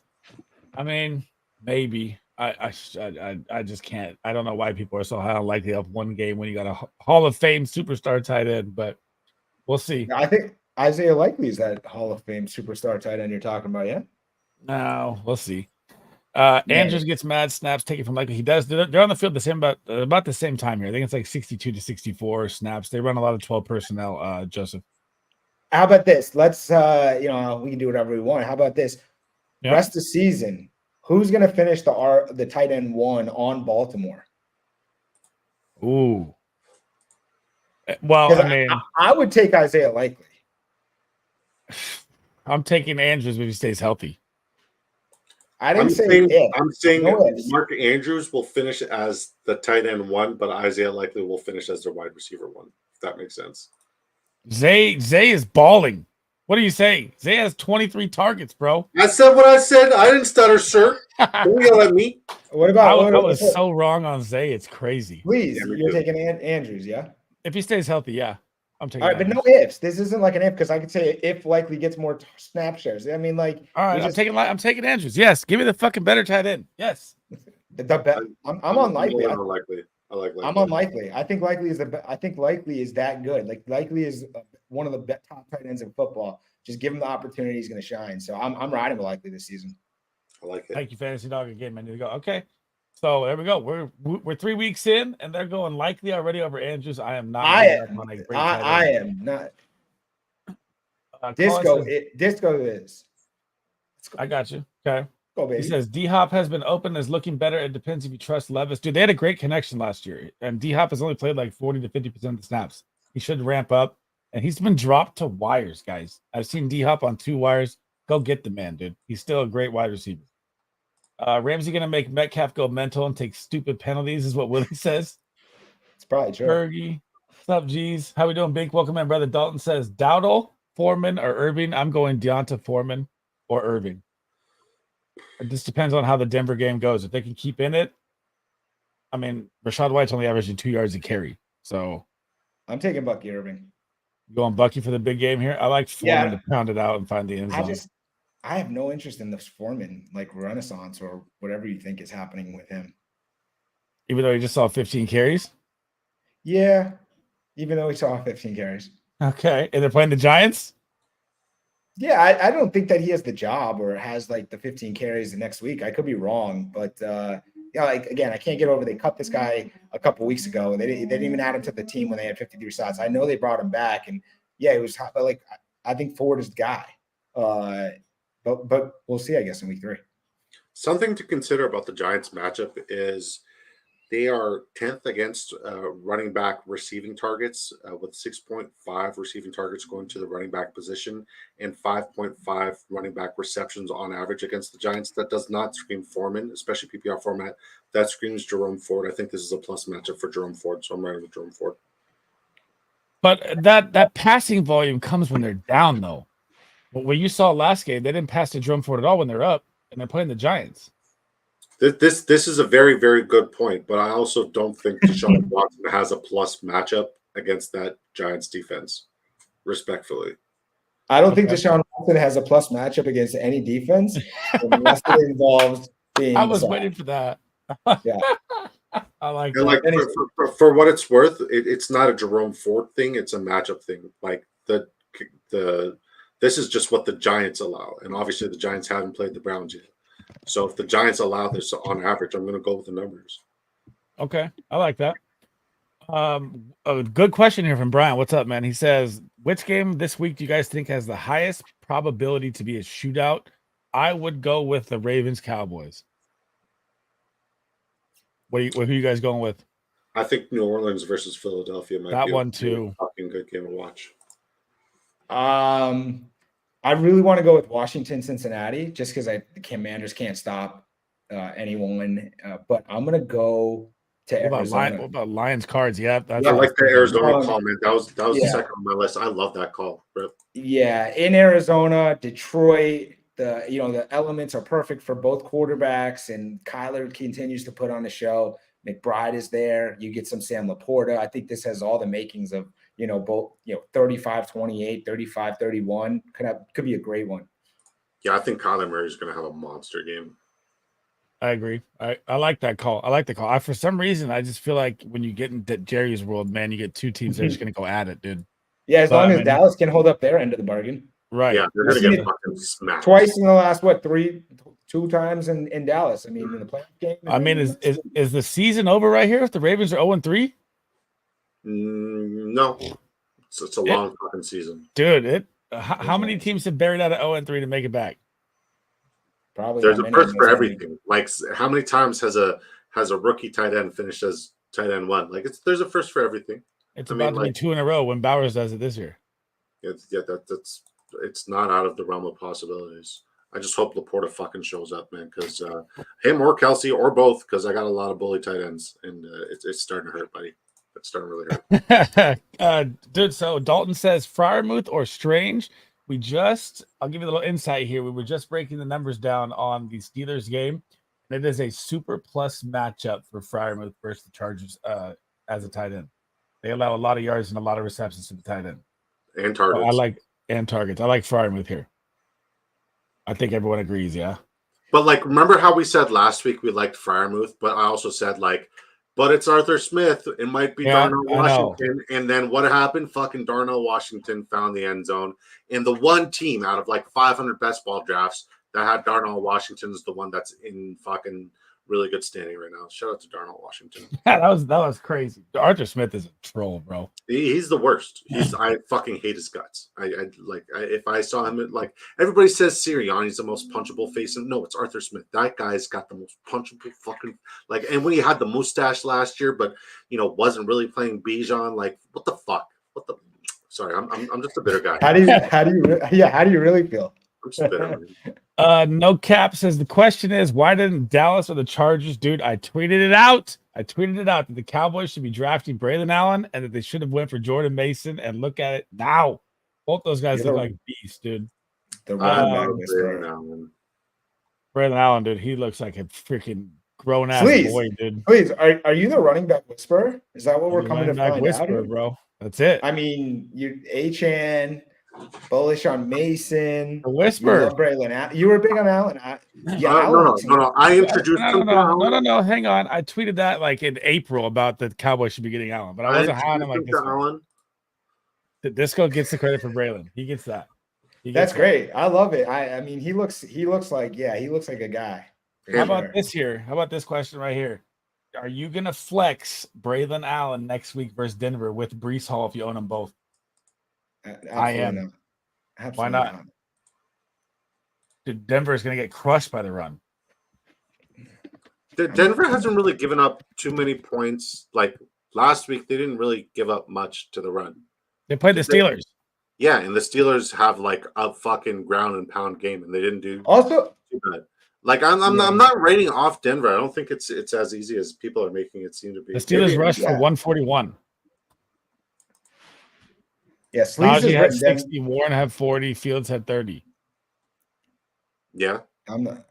I mean, maybe. I just can't. I don't know why people are so high on likely of one game when you got a Hall of Fame superstar tight end, but we'll see. I think Isaiah Likely is that Hall of Fame superstar tight end you're talking about, yeah? No, we'll see. Andrews gets mad, snaps, take it from Likely. He does. They're on the field about the same time here. I think it's like 62 to 64 snaps. They run a lot of 12 personnel, Joseph. How about this? Let's we can do whatever we want. How about this? Yep. Rest of the season. Who's going to finish the tight end 1 on Baltimore? Ooh. Well, I mean, I would take Isaiah Likely. I'm taking Andrews if he stays healthy. I'm saying Mark Andrews will finish as the tight end 1, but Isaiah Likely will finish as their wide receiver 1. If that makes sense. Zay is balling. What do you say? Zay has 23 targets, bro. I said what I said. I didn't stutter, sir. Don't yell at me. What about? I was so wrong on Zay. It's crazy. Please, you're taking Andrews, yeah? If he stays healthy, yeah. I'm taking. All right, but no ifs. This isn't like an if because I could say if Likely gets more snap shares. I mean, like. All right, I'm taking Andrews. Yes, give me the fucking better tight end. Yes. I'm on Likely. I like I'm unlikely. I think likely is that good. Like likely is one of the top tight ends in football. Just give him the opportunity, he's going to shine. So I'm riding with likely this season. I like it. Thank you, Fantasy Dog. Again, man. You go. Okay. So there we go. We're 3 weeks in, and they're going likely already over Andrews. I am not. I am not. Disco is. I got you. Okay. Go, baby. He says D-Hop has been open, is looking better. It depends if you trust Levis. Dude, they had a great connection last year, and D-Hop has only played like 40 to 50% of the snaps. He should ramp up, and he's been dropped to wires, guys. I've seen D-Hop on 2 wires. Go get the man, dude. He's still a great wide receiver. Ramsey going to make Metcalf go mental and take stupid penalties is what Willie says. It's probably true. Fergie. What's up, G's? How we doing, Bink? Welcome in, brother. Dalton says Dowdle, Foreman, or Irving. I'm going Deonta Foreman or Irving. It just depends on how the Denver game goes. If they can keep in it, I mean, Rachaad White's only averaging 2 yards a carry. So I'm taking Bucky Irving. Going Bucky for the big game here. I like Foreman to pound it out and find the end zone. I have no interest in this Foreman like renaissance or whatever you think is happening with him. Even though he just saw 15 carries? Yeah. Even though he saw 15 carries. Okay. And they're playing the Giants? Yeah, I don't think that he has the job or has like the 15 carries the next week. I could be wrong, but like again, I can't get over. They cut this guy a couple weeks ago. They didn't even add him to the team when they had 53 shots. I know they brought him back, and yeah, it was hot, but like I think Ford is the guy. But we'll see, I guess, in week 3. Something to consider about the Giants matchup is they are 10th against running back receiving targets with 6.5 receiving targets going to the running back position and 5.5 running back receptions on average against the Giants. That does not scream Foreman, especially PPR format. That screams Jerome Ford. I think this is a plus matchup for Jerome Ford, so I'm riding with Jerome Ford. But that passing volume comes when they're down, though. But what you saw last game, they didn't pass to Jerome Ford at all when they're up, and they're playing the Giants. This is a very, very good point, but I also don't think Deshaun Watson has a plus matchup against that Giants defense, respectfully. I don't think Deshaun Watson has a plus matchup against any defense unless it involves being. I was waiting for that. Yeah. I like and that. Like for what it's worth, it's not a Jerome Ford thing, it's a matchup thing. Like this is just what the Giants allow. And obviously the Giants haven't played the Browns yet. So if the Giants allow this on average, I'm going to go with the numbers. Okay, I like that. A good question here from Brian. What's up, man? He says, which game this week do you guys think has the highest probability to be a shootout? I would go with the Ravens-Cowboys. Who are you guys going with? I think New Orleans versus Philadelphia might be one too. Fucking good game to watch. I really want to go with Washington, Cincinnati, just because the Commanders can't stop anyone. But I'm gonna go to Arizona. What about Lions Cards? Yeah, I like the Arizona call, man. That was the second on my list. I love that call, Rip. Yeah, in Arizona, Detroit, the elements are perfect for both quarterbacks, and Kyler continues to put on the show. McBride is there. You get some Sam Laporta. I think this has all the makings of both 35-28, 35-31. Could be a great one. Yeah, I think Kyler Murray is going to have a monster game. I agree. I like that call. I like the call. For some reason, I just feel like when you get into Jerry's world, man, you get two teams that are just going to go at it, dude. Yeah, as long as Dallas can hold up their end of the bargain. Right. Yeah, they're going to get fucking smacked. Twice in the last, 2 times in Dallas. I mean, in the playoff game. I mean, is the season over right here if the Ravens are 0-3? No. It's a long fucking season. Dude, how many teams have buried out of 0-3 to make it back? Probably. There's a first for everything. Like, how many times has a rookie tight end finished as tight end 1? Like, there's a first for everything. It's about to be 2 in a row when Bowers does it this year. It's not out of the realm of possibilities. I just hope Laporta fucking shows up, man, because him or Kelsey or both, because I got a lot of bully tight ends, and it's starting to hurt, buddy. It's starting to really hurt. Dude, so Dalton says Freiermuth or Strange. I'll give you a little insight here. We were just breaking the numbers down on the Steelers game, and it is a super plus matchup for Freiermuth versus the Chargers as a tight end. They allow a lot of yards and a lot of receptions to the tight end. And targets. Targets. I like Freiermuth here. I think everyone agrees, yeah. But remember how we said last week we liked Freiermuth, but I also said but it's Arthur Smith. It might be Yeah, Darnell I know. Washington. And then what happened? Fucking Darnell Washington found the end zone. And the one team out of like 500 best ball drafts that had Darnell Washington is the one that's in fucking really good standing right now. Shout out to Darnell Washington. Yeah, that was crazy. Arthur Smith is a troll, bro. He's the worst. I fucking hate his guts. If I saw him, like everybody says Sirianni's the most punchable face. And no, it's Arthur Smith. That guy's got the most punchable fucking like. And when he had the mustache last year, but wasn't really playing Bijan. Like what the fuck? What the? Sorry, I'm just a bitter guy. How do you really feel? I'm just bitter. No cap says the question is why didn't Dallas or the Chargers, dude? I tweeted it out that the Cowboys should be drafting Braylon Allen and that they should have went for Jordan Mason. And look at it now, both those guys look like beasts, dude. The Braylon Allen, dude, he looks like a freaking grown ass boy, dude. Please, are you the running back whisperer? Is that what we're coming to find out? Bro, that's it. I mean, you Achan. Bullish on Mason. The whisper. You were big on Allen. No. I introduced him. No. Hang on. I tweeted that like in April about the Cowboys should be getting Allen, but I wasn't hounding him like this. Allen. Disco gets the credit for Braylon. He gets that. That's great. I love it. I mean, he looks like a guy. How about this here? How about this question right here? Are you gonna flex Braylon Allen next week versus Denver with Breece Hall if you own them both? I am. Why not? Dude, Denver is going to get crushed by the run. Denver hasn't really given up too many points. Like last week, they didn't really give up much to the run. They played the Steelers. Yeah, and the Steelers have like a fucking ground and pound game, and they didn't do also too bad. Like I'm not rating off Denver. I don't think it's as easy as people are making it seem to be. The Steelers rushed for 141. Yeah, Najee had 60, Warren had 40, Fields had 30. Yeah. I'm not.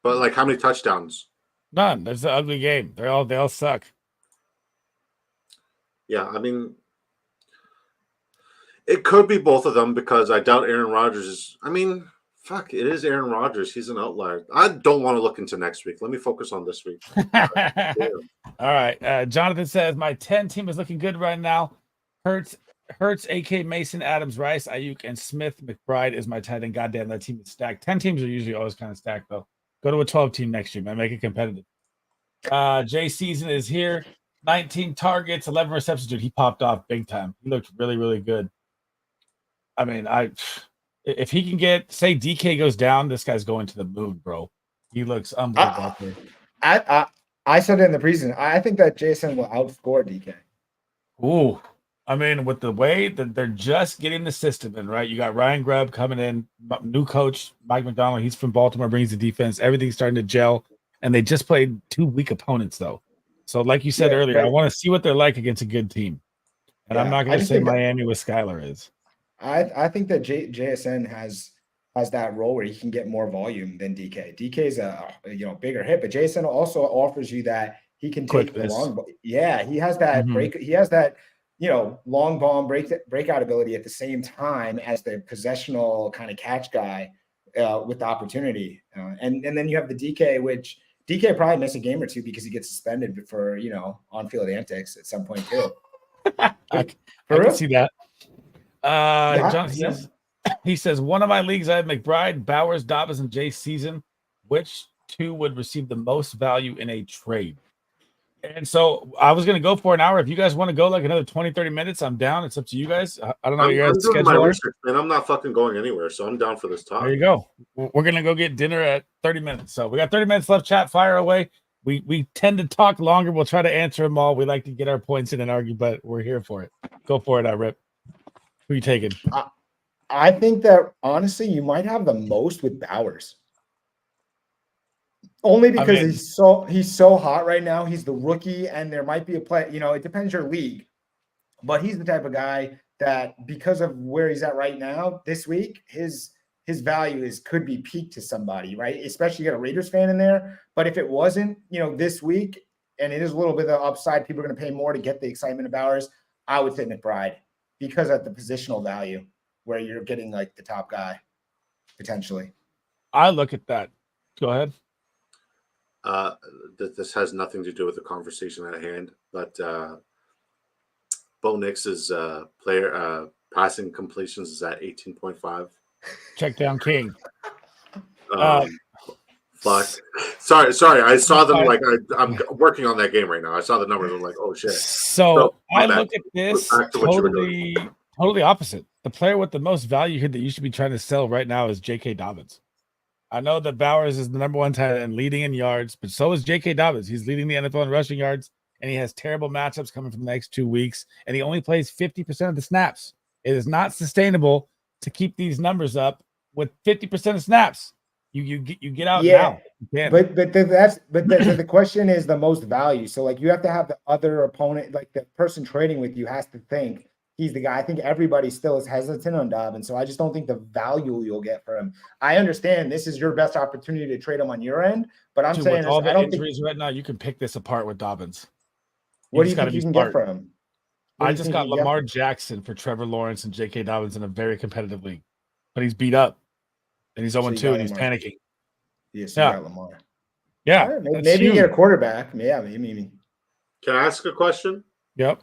But like how many touchdowns? None. That's an ugly game. They all suck. Yeah, I mean it could be both of them because I doubt Aaron Rodgers is it is Aaron Rodgers. He's an outlier. I don't want to look into next week. Let me focus on this week. All right. Jonathan says my 10 team is looking good right now. Hurts, AK, Mason, Adams, Rice, Ayuk, and Smith. McBride is my tight end. Goddamn, that team is stacked. 10 teams are usually always kind of stacked, though. Go to a 12 team next year, man. Make it competitive. Jay Season is here. 19 targets, 11 receptions. Dude, he popped off big time. He looked really, really good. I mean, if he can say DK goes down, this guy's going to the moon, bro. He looks unbelievable. I said it in the preseason. I think that Jason will outscore DK. Ooh. I mean, with the way that they're just getting the system in, right? You got Ryan Grubb coming in, new coach, Mike McDonald. He's from Baltimore, brings the defense. Everything's starting to gel. And they just played 2 weak opponents, though. So, like you said earlier, I want to see what they're like against a good team. And I'm not going to say Miami with Skylar is. I think that JSN has that role where he can get more volume than DK. DK is a bigger hit, but JSN also offers you that he can take the long ball. Yeah, he has that break. He has that long bomb breakout ability at the same time as the possessional kind of catch guy with the opportunity. And then you have the DK, which DK probably missed a game or two because he gets suspended for, on-field antics at some point too. I can see that. John, he says, one of my leagues, I have McBride, Bowers, Dobbins, and Jay Season. Which two would receive the most value in a trade? And so I was going to go for an hour. If you guys want to go like another 20, 30 minutes, I'm down. It's up to you guys. I don't know what your schedule is. And I'm not fucking going anywhere, so I'm down for this talk. There you go. We're going to go get dinner at 30 minutes. So we got 30 minutes left. Chat, fire away. We tend to talk longer. We'll try to answer them all. We like to get our points in and argue, but we're here for it. Go for it, Rip. Who are you taking? I think that, honestly, you might have the most with Bowers. Only because he's so hot right now. He's the rookie, and there might be a play. It depends your league, but he's the type of guy that, because of where he's at right now this week, his value could be peaked to somebody, right? Especially you got a Raiders fan in there. But if it wasn't, this week, and it is a little bit of upside, people are going to pay more to get the excitement of Bowers. I would say McBride because of the positional value where you're getting like the top guy potentially. I look at that. Go ahead. this has nothing to do with the conversation at hand, but Bo Nix's player passing completions is at 18.5. Check down King. Fuck. Sorry. I saw them like I'm working on that game right now. I saw the numbers. I'm like, oh shit. So I bad. look at this Back to what you were doing. totally opposite. The player with the most value here that you should be trying to sell right now is J.K. Dobbins. I know that Bowers is the number one tight end leading in yards, but so is J.K. Dobbins. He's leading the NFL in rushing yards, and he has terrible matchups coming from the next 2 weeks, and he only plays 50% of the snaps. It is not sustainable to keep these numbers up with 50% of snaps. You get out now. But the question is the most value. So like you have to have the other opponent, like the person trading with you has to think he's the guy. I think everybody still is hesitant on Dobbins, so I just don't think the value you'll get for him. I understand this is your best opportunity to trade him on your end, but I'm saying with all I the don't injuries think, right now, you can pick this apart with Dobbins. What do you think you can get for him? I just got Lamar Jackson for Trevor Lawrence and J.K. Dobbins in a very competitive league, but he's beat up and he's 0-2 and he's panicking. Yes, you got Lamar. Yeah, right, maybe you get a quarterback. Yeah, maybe. Can I ask a question? Yep.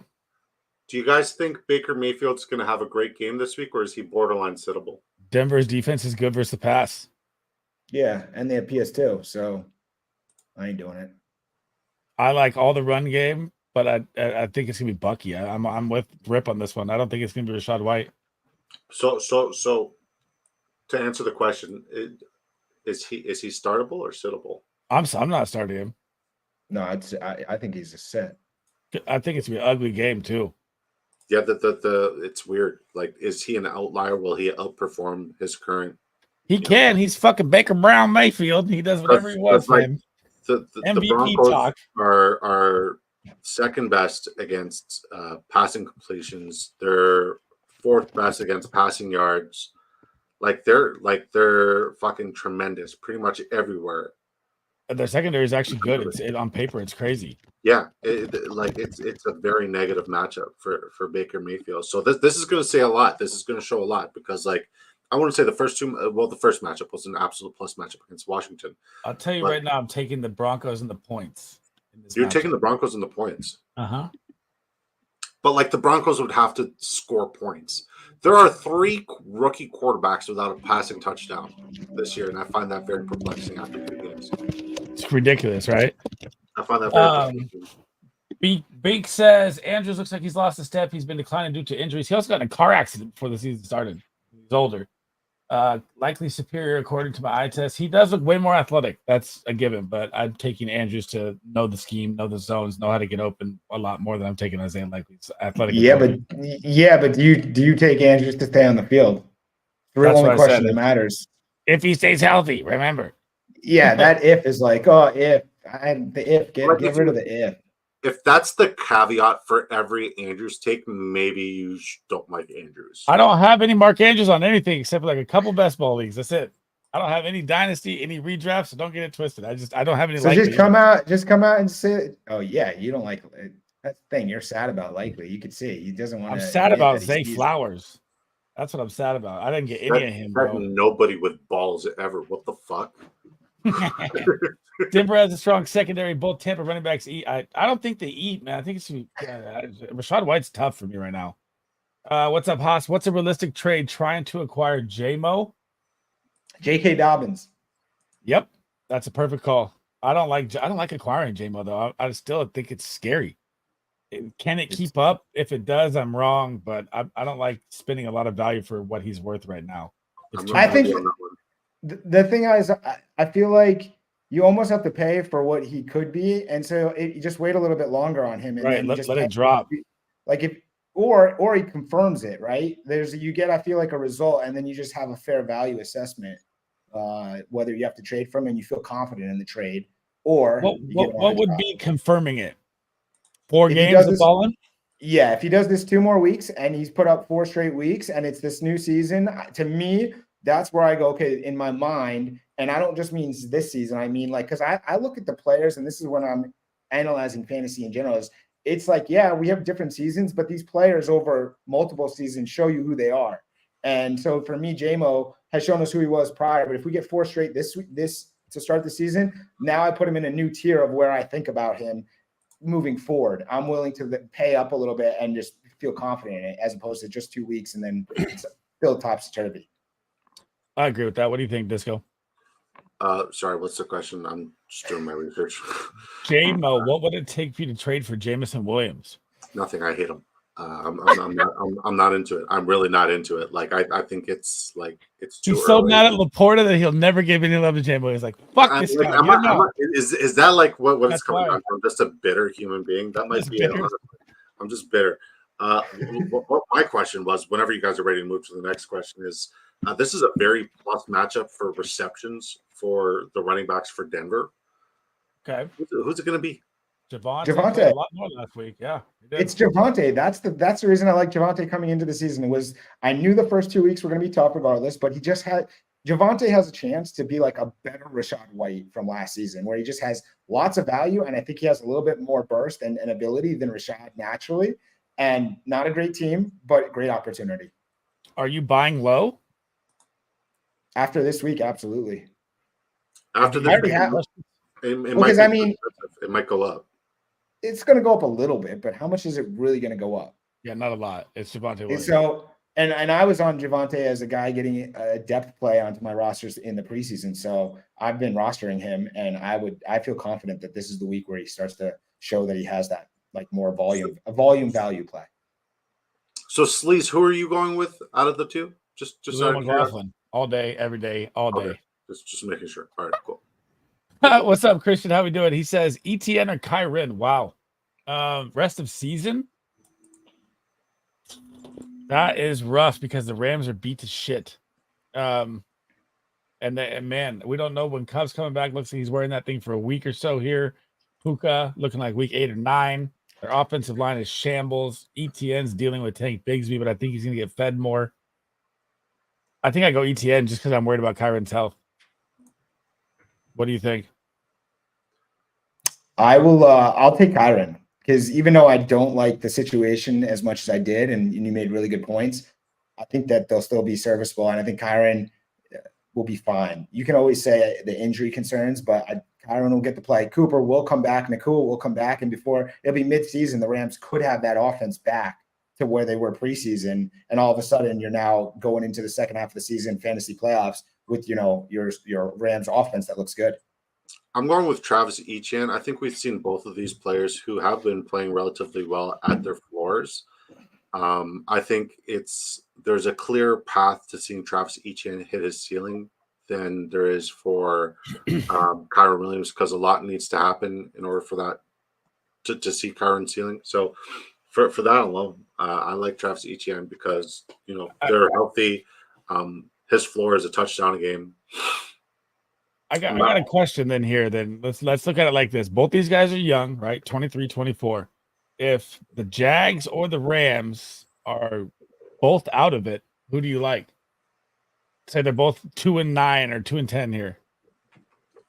Do you guys think Baker Mayfield's going to have a great game this week, or is he borderline sittable? Denver's defense is good versus the pass. Yeah, and they have PS2, so I ain't doing it. I like all the run game, but I think it's gonna be Bucky. I'm with Rip on this one. I don't think it's gonna be Rachaad White. So to answer the question, is he startable or sittable? I'm not starting him. No, I think he's a sit. I think it's gonna be an ugly game too. Yeah, it's weird. Like, is he an outlier? Will he outperform his current? He can. He's fucking Baker Brown Mayfield. He does whatever he wants. Like, the MVP Broncos talk. are second best against passing completions. They're fourth best against passing yards. They're fucking tremendous, pretty much everywhere. Their secondary is actually good. On paper, it's crazy. Yeah, it's a very negative matchup for Baker Mayfield. So this is going to say a lot. This is going to show a lot because, like, I want to say the first matchup was an absolute plus matchup against Washington. I'll tell you right now, I'm taking the Broncos and the points. You're taking the Broncos and the points. Uh-huh. But like the Broncos would have to score points. There are 3 rookie quarterbacks without a passing touchdown this year, and I find that very perplexing after 2 games. It's ridiculous, right? I find that very perplexing. Beak says Andrews looks like he's lost a step. He's been declining due to injuries. He also got in a car accident before the season started. He's older. Likely superior according to my eye test. He does look way more athletic. That's a given, but I'm taking Andrews to know the scheme, know the zones, know how to get open a lot more than I'm taking Isaiah Likely's athletic. But do you take Andrews to stay on the field? The only question that matters. If he stays healthy, remember. Yeah, that if is like, get rid of the if. If that's the caveat for every Andrews take, maybe you don't like Andrews. I don't have any Mark Andrews on anything except for like a couple best ball leagues. That's it. I don't have any dynasty, any redrafts, so don't get it twisted. I don't have any. So just come out and say, oh yeah, you don't like that thing. You're sad about Likely. You can see he doesn't want. I'm sad about Zay Flowers. That's what I'm sad about. I didn't get any of him, bro. Nobody with balls ever. What the fuck? Denver has a strong secondary. Both Tampa running backs eat. I don't think they eat, man. I think it's Rachaad White's tough for me right now. What's up, Haas? What's a realistic trade trying to acquire J-Mo? J.K. Dobbins. Yep, that's a perfect call. I don't like acquiring J-Mo though. I still think it's scary. Can it keep up? If it does, I'm wrong, but I don't like spending a lot of value for what he's worth right now. I think the thing is, I feel like you almost have to pay for what he could be, and so you just wait a little bit longer on him, and right. Let it drop. Like if or he confirms it, right? You get, I feel like, a result, and then you just have a fair value assessment, whether you have to trade from him and you feel confident in the trade, or what would be confirming it? 4 games of balling? Yeah, if he does this 2 more weeks and he's put up 4 straight weeks, and it's this new season, to me, that's where I go, okay, in my mind, and I don't just mean this season, I mean, like, because I look at the players, and this is when I'm analyzing fantasy in general, is it's like, yeah, we have different seasons, but these players over multiple seasons show you who they are. And so for me, J-Mo has shown us who he was prior, but if we get 4 straight this to start the season. Now I put him in a new tier of where I think about him moving forward. I'm willing to pay up a little bit and just feel confident in it, as opposed to just 2 weeks and then still topsy-turvy. I agree with that. What do you think, Disco? Sorry, what's the question? I'm just doing my research. J-Mo, what would it take for you to trade for Jameson Williams? Nothing. I hate him. I'm not into it. I'm really not into it. Like I think it's too He's so early. mad at Laporta that he'll never give any love to J-Mo. He's like, fuck this guy. Is that like what it's That's coming why. on from? Just a bitter human being? That might Just be bitter. it. Honestly. I'm just bitter. What my question was, whenever you guys are ready to move to the next question, is this is a very plus matchup for receptions for the running backs for Denver. Okay. Who's it going to be? Javonte played a lot more last week. Yeah. It's Javonte. That's the reason I like Javonte coming into the season. Was I knew the first 2 weeks were going to be tough regardless, but Javonte has a chance to be like a better Rachaad White from last season, where he just has lots of value, and I think he has a little bit more burst and ability than Rachaad naturally. And not a great team, but great opportunity. Are you buying low? After this week, absolutely. After this, it might go up. It's going to go up a little bit, but how much is it really going to go up? Yeah, not a lot. It's Javonte Williams. So, and I was on Javonte as a guy getting a depth play onto my rosters in the preseason. So I've been rostering him, and I feel confident that this is the week where he starts to show that he has that like more volume, a volume value play. So Sleaze, who are you going with out of the two? Just McLaughlin all day, every day, all day. Okay. Just making sure. All right, cool. What's up, Christian? How we doing? He says ETN or Kyren. Wow. Rest of season. That is rough because the Rams are beat to shit. And man, we don't know when Cubs coming back. Looks like he's wearing that thing for a week or so here. Puka looking like week 8 or 9. Their offensive line is shambles. ETN's dealing with Tank Bigsby, but I think he's going to get fed more. I think I go ETN just because I'm worried about Kyren's health. What do you think? I'll take Kyren, because even though I don't like the situation as much as I did, and you made really good points, I think that they'll still be serviceable, and I think Kyren will be fine. You can always say the injury concerns, but Kyren will get to play. Cooper will come back. Nakua will come back, and before it'll be midseason, the Rams could have that offense back to where they were preseason, and all of a sudden you're now going into the second half of the season, fantasy playoffs, with your Rams offense that looks good. I'm going with Travis Etienne. I think we've seen both of these players who have been playing relatively well at their floors. I think there's a clear path to seeing Travis Etienne hit his ceiling than there is for Kyren Williams, because a lot needs to happen in order for that to see Kyren's ceiling. So for that alone, I like Travis Etienne because they're healthy. His floor is a touchdown a game. I got a question then here. Then let's look at it like this. Both these guys are young, right? 23, 24. If the Jags or the Rams are both out of it, who do you like? Say they're both 2-9 or 2-10 here.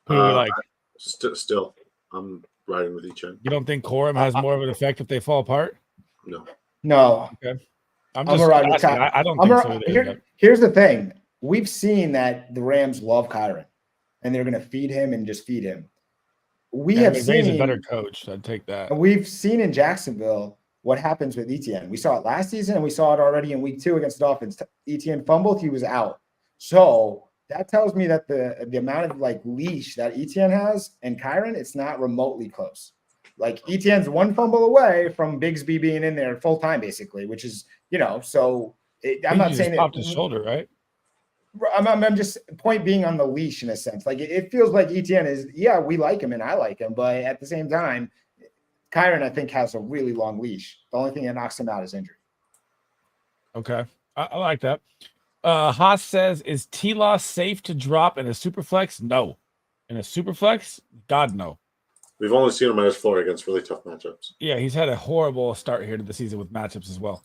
Who do you like? Still, I'm riding with Etienne. You don't think Corum has more of an effect if they fall apart? No. Okay. I'm a ride with Kyren. I don't think so either. Here's the thing. We've seen that the Rams love Kyren, and they're going to feed him and just feed him. He's a better coach. I'd take that. We've seen in Jacksonville what happens with Etienne. We saw it last season, and we saw it already in week 2 against the Dolphins. Etienne fumbled, he was out. So that tells me that the amount of leash that Etienne has and Kyren, it's not remotely close. Like Etienne's one fumble away from Bigsby being in there full time, basically, which is, so I'm not saying popped his shoulder, right? I'm just point being on the leash in a sense. Like it feels like Etienne is, we like him and I like him, but at the same time, Kyren I think has a really long leash. The only thing that knocks him out is injury. Okay, I like that. Haas says, "Is T-Law safe to drop in a superflex?" No, in a superflex, God no. We've only seen him on his floor against really tough matchups. Yeah, he's had a horrible start here to the season with matchups as well.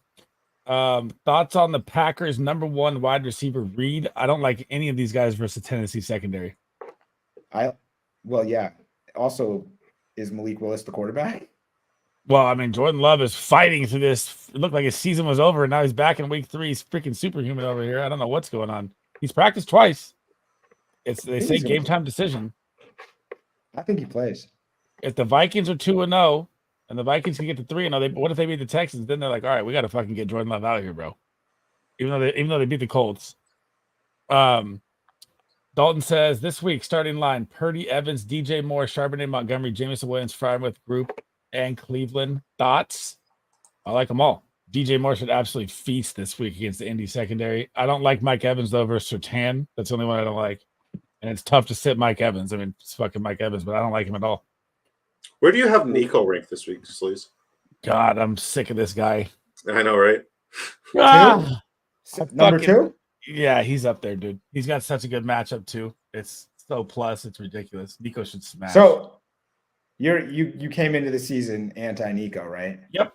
Thoughts on the Packers' number 1 wide receiver, Reed? I don't like any of these guys versus Tennessee secondary. Also, is Malik Willis the quarterback? Well, I mean, Jordan Love is fighting through this. It looked like his season was over, and now he's back in week 3. He's freaking superhuman over here. I don't know what's going on. He's practiced twice. They say game time decision. I think he plays. If the Vikings are 2-0 and the Vikings can get to 3-0, what if they beat the Texans? Then they're like, all right, we got to fucking get Jordan Love out of here, bro. Even though they beat the Colts. Dalton says this week starting line: Purdy, Evans, DJ Moore, Charbonnet, Montgomery, Jameson Williams, Frymouth, Group, and Cleveland. Thoughts? I like them all. DJ Moore should absolutely feast this week against the Indy secondary. I don't like Mike Evans though versus Surtain. That's the only one I don't like. And it's tough to sit Mike Evans. I mean, it's fucking Mike Evans, but I don't like him at all. Where do you have Nico ranked this week, Sleaze? God, I'm sick of this guy. I know, right? Ah, Number 2? Yeah, he's up there, dude. He's got such a good matchup too. It's so plus, it's ridiculous. Nico should smash. So you came into the season anti-Nico, right? Yep.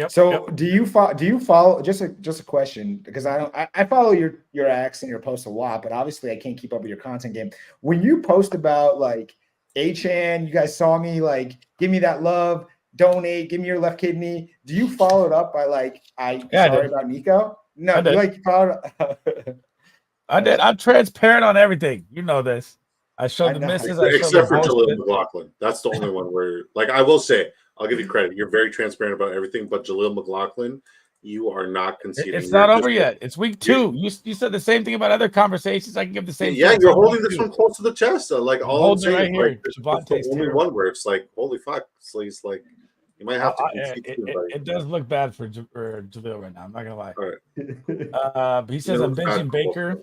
So do you follow just a question, because I follow your acts and your posts a lot, but obviously I can't keep up with your content game. When you post about like Achan, you guys saw me like give me that love, donate, give me your left kidney. Do you follow it up by like sorry about Nico? No, you like followed. I did. I'm transparent on everything. You know this. I showed the misses. Except for Jaleel McLaughlin. That's the only one where, like, I will say, I'll give you credit. You're very transparent about everything, but Jaleel McLaughlin, you are not conceding. It's not over yet. It's week 2. You said the same thing about other conversations. I can give the same. Yeah, you're holding this one close to the chest. Like all I'm saying, right here. Like, the only one where it's like, holy fuck, Sleaze, like you might have to. It does look bad for Jaleel right now. I'm not gonna lie. All right. He says I'm benching Baker.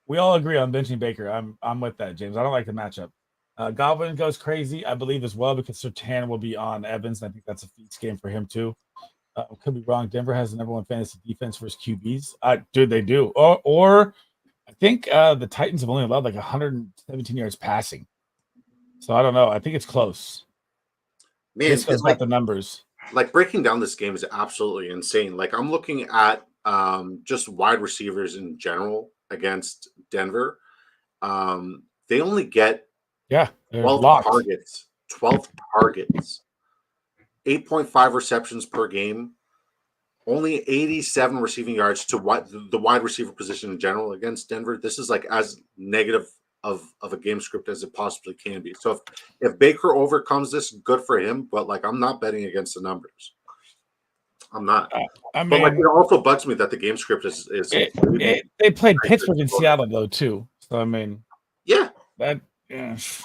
We all agree on benching Baker. I'm with that, James. I don't like the matchup. Godwin goes crazy, I believe, as well, because Surtain will be on Evans, and I think that's a feats game for him too. Could be wrong. Denver has the number 1 fantasy defense versus QBs. Dude, they do. Or I think the Titans have only allowed like 117 yards passing. So I don't know. I think it's close. Man, it's like the numbers. Like breaking down this game is absolutely insane. Like I'm looking at just wide receivers in general against Denver. They only get 12 targets. 12 targets. 8.5 receptions per game. Only 87 receiving yards to the wide receiver position in general against Denver. This is like as negative of a game script as it possibly can be. So if Baker overcomes this, good for him. But like I'm not betting against the numbers. I'm not. But like it also bugs me that the game script is. They played Pittsburgh and Seattle though too. So I mean, yeah, that.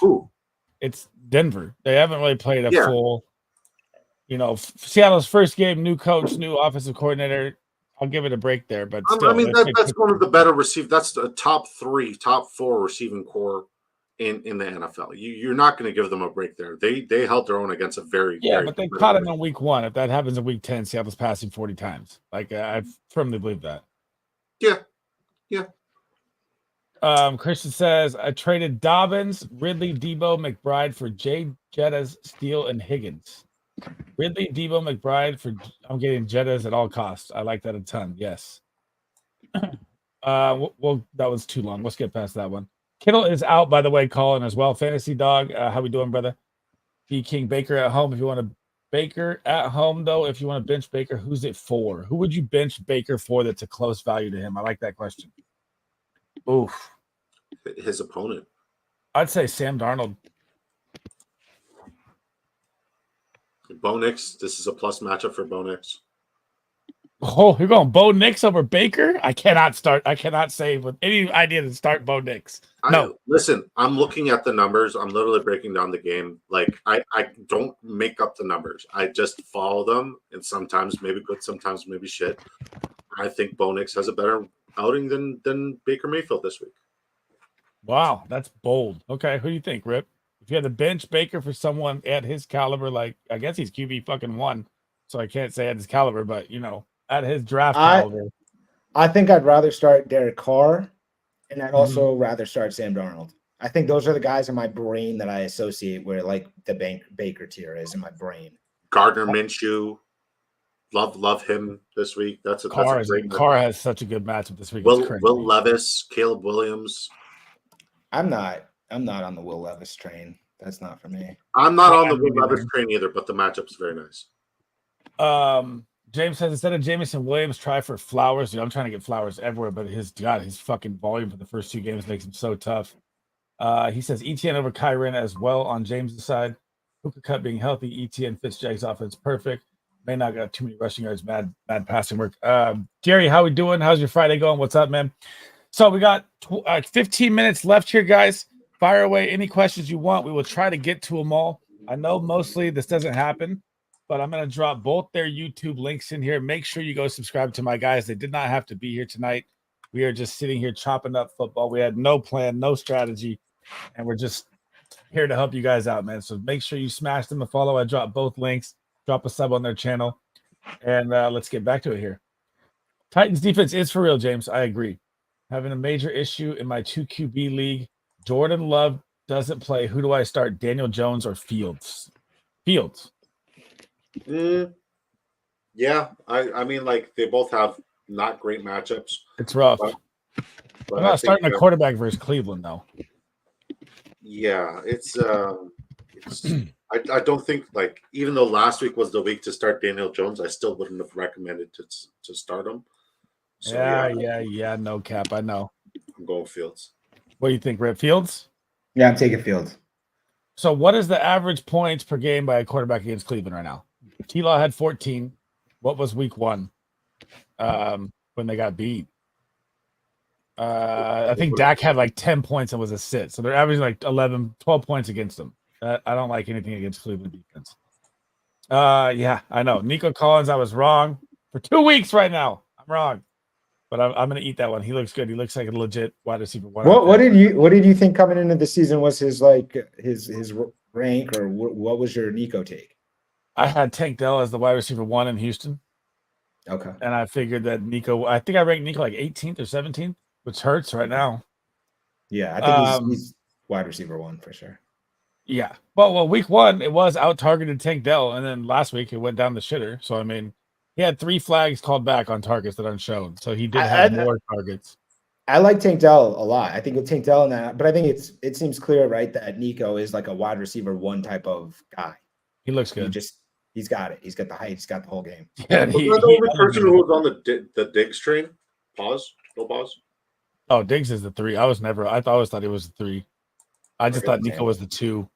Ooh. It's Denver. They haven't really played a full. Seattle's first game, new coach, new offensive coordinator. I'll give it a break there, but still, I mean that's one of the better That's the top 4 receiving core in the NFL. You're not going to give them a break there. They held their own against a very but they caught him in week 1. If that happens in week 10, Seattle's passing 40 times. Like I firmly believe that. Yeah. Christian says I traded Dobbins, Ridley, Debo, McBride for Jay Jettas, Steele, and Higgins. Ridley, Debo, McBride for. I'm getting Jettas at all costs. I like that a ton. Yes. Well, that was too long. Let's get past that one. Kittle is out, by the way. Colin as well. Fantasy dog. How we doing, brother? B King Baker at home. If you want to Baker at home, though, if you want to bench Baker, who's it for? Who would you bench Baker for? That's a close value to him. I like that question. Oof. His opponent. I'd say Sam Darnold. Bo Nix. This is a plus matchup for Bo Nix. Oh, you're going Bo Nix over Baker? I cannot say with any idea to start Bo Nix. No. Listen, I'm looking at the numbers. I'm literally breaking down the game. Like I don't make up the numbers. I just follow them, and sometimes maybe good, sometimes maybe shit. I think Bo Nix has a better outing than Baker Mayfield this week. Wow, that's bold. Okay, who do you think, Rip? If you had to bench Baker for someone at his caliber, like I guess he's QB fucking 1, so I can't say at his caliber, but at his draft caliber. I think I'd rather start Derek Carr, and I'd also rather start Sam Darnold. I think those are the guys in my brain that I associate where like the Baker tier is in my brain. Gardner Minshew. Love him this week. That's a great Carr has such a good matchup this week. Will Levis, Caleb Williams. I'm not on the Will Levis train. That's not for me. I'm not on the Will Levis train either, but the matchup's very nice. James says instead of Jameson Williams, try for Flowers. I'm trying to get Flowers everywhere, but his fucking volume for the first 2 games makes him so tough. He says ETN over Kyren as well on James' side. Cooper Cup being healthy, ETN fits Jags offense perfect. May not got too many rushing yards, bad passing work. Jerry, how we doing? How's your Friday going? What's up, man? So we got 15 minutes left here, guys. Fire away any questions you want. We will try to get to them all. I know mostly this doesn't happen, but I'm going to drop both their YouTube links in here. Make sure you go subscribe to my guys. They did not have to be here tonight. We are just sitting here chopping up football. We had no plan, no strategy, and we're just here to help you guys out, man. So make sure you smash them a follow. I dropped both links. Drop a sub on their channel, and let's get back to it here. Titans defense is for real, James. I agree. Having a major issue in my 2 QB league. Jordan Love doesn't play. Who do I start, Daniel Jones or Fields? Fields. Yeah, I mean, like, they both have not great matchups. It's rough. But I'm not starting a quarterback versus Cleveland, though. Yeah, it's I don't think, like, even though last week was the week to start Daniel Jones, I still wouldn't have recommended to start him. So, yeah, no cap. I know. I'm going Fields. What do you think, Rip? Fields? Yeah, I'm taking Fields. So what is the average points per game by a quarterback against Cleveland right now? T-Law had 14. What was week 1 when they got beat? I think Dak had like 10 points and was a sit. So they're averaging like 11, 12 points against them. I don't like anything against Cleveland defense. Yeah, I know. Nico Collins, I was wrong for 2 weeks right now. I'm wrong. But I'm going to eat that one. He looks good. He looks like a legit wide receiver. What did you think coming into the season was his rank, or what was your Nico take? I had Tank Dell as the wide receiver 1 in Houston. Okay. And I figured that I think I ranked Nico like 18th or 17th, which hurts right now. Yeah, I think he's wide receiver 1 for sure. Yeah. Well, week 1, it was out-targeted Tank Dell, and then last week it went down the shitter. So, I mean, he had 3 flags called back on targets that aren't shown. So he did have more targets. I like Tank Dell a lot. I think with Tank Dell in that, but I think it seems clear, right, that Nico is like a wide receiver 1 type of guy. He looks good. He's got it. He's got the height. He's got the whole game. Yeah, was that the only person who was on the Diggs train? Pause. No pause. Oh, Diggs is the 3. I always thought he was the 3. I just thought Nico was the 2.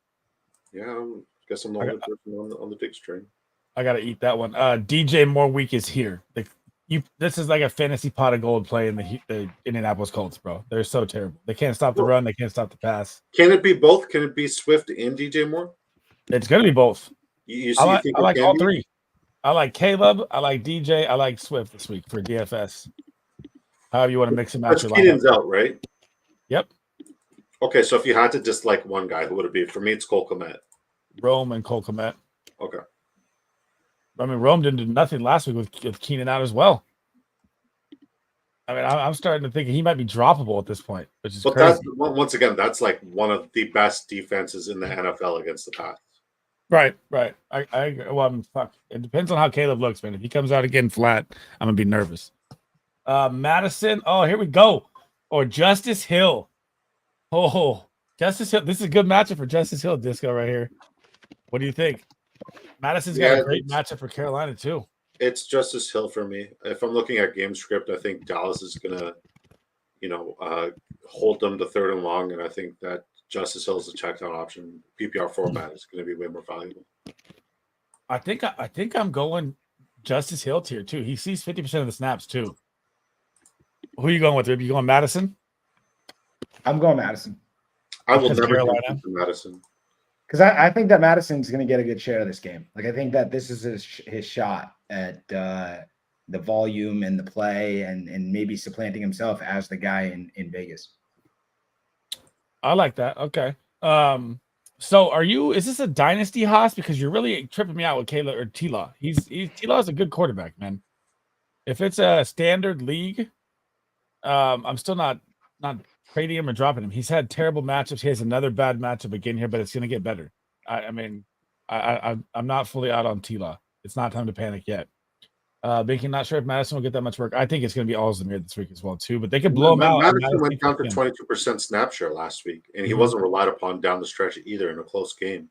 Yeah, I guess I'm the only person on the Diggs train. I gotta eat that one. DJ Moore week is here. This is like a fantasy pot of gold play in the Indianapolis Colts, bro. They're so terrible. They can't stop the run. They can't stop the pass. Can it be both? Can it be Swift and DJ Moore? It's gonna be both. I like all 3. I like Caleb. I like DJ. I like Swift this week for DFS. However you want to mix and match your lineup. Keenan's out, right? Yep. Okay, so if you had to dislike one guy, who would it be? For me, it's Cole Kmet. Rome and Cole Kmet. Okay. I mean, Rome didn't do nothing last week with Keenan out as well. I mean, I'm starting to think he might be droppable at this point, which is crazy. Once again, that's like one of the best defenses in the NFL against the pass. Right. Fuck. It depends on how Caleb looks, man. If he comes out again flat, I'm gonna be nervous. Madison. Oh, here we go. Or Justice Hill. Oh, Justice Hill. This is a good matchup for Justice Hill, Disco, right here. What do you think? Madison's got a great matchup for Carolina, too. It's Justice Hill for me. If I'm looking at game script, I think Dallas is going to, hold them to 3rd and long, and I think that Justice Hill is a check down option. PPR format is going to be way more valuable. I think I'm going Justice Hill tier, too. He sees 50% of the snaps, too. Who are you going with? Are you going Madison? I'm going Madison. I will never go Madison. Because I think that Madison's going to get a good share of this game. Like, I think that this is his shot at the volume and the play and maybe supplanting himself as the guy in Vegas. I like that. Okay. So is this a dynasty Haas? Because you're really tripping me out with Kayla or T-Law. T-Law is a good quarterback, man. If it's a standard league, I'm still not trading him or dropping him. He's had terrible matchups. He has another bad matchup again here, but it's going to get better. I'm not fully out on T-Law. It's not time to panic yet. Binky, not sure if Madison will get that much work. I think it's going to be all Zamir this week as well, too. But they could blow him out. Madison went down to 22% snap share last week, and he wasn't relied upon down the stretch either in a close game.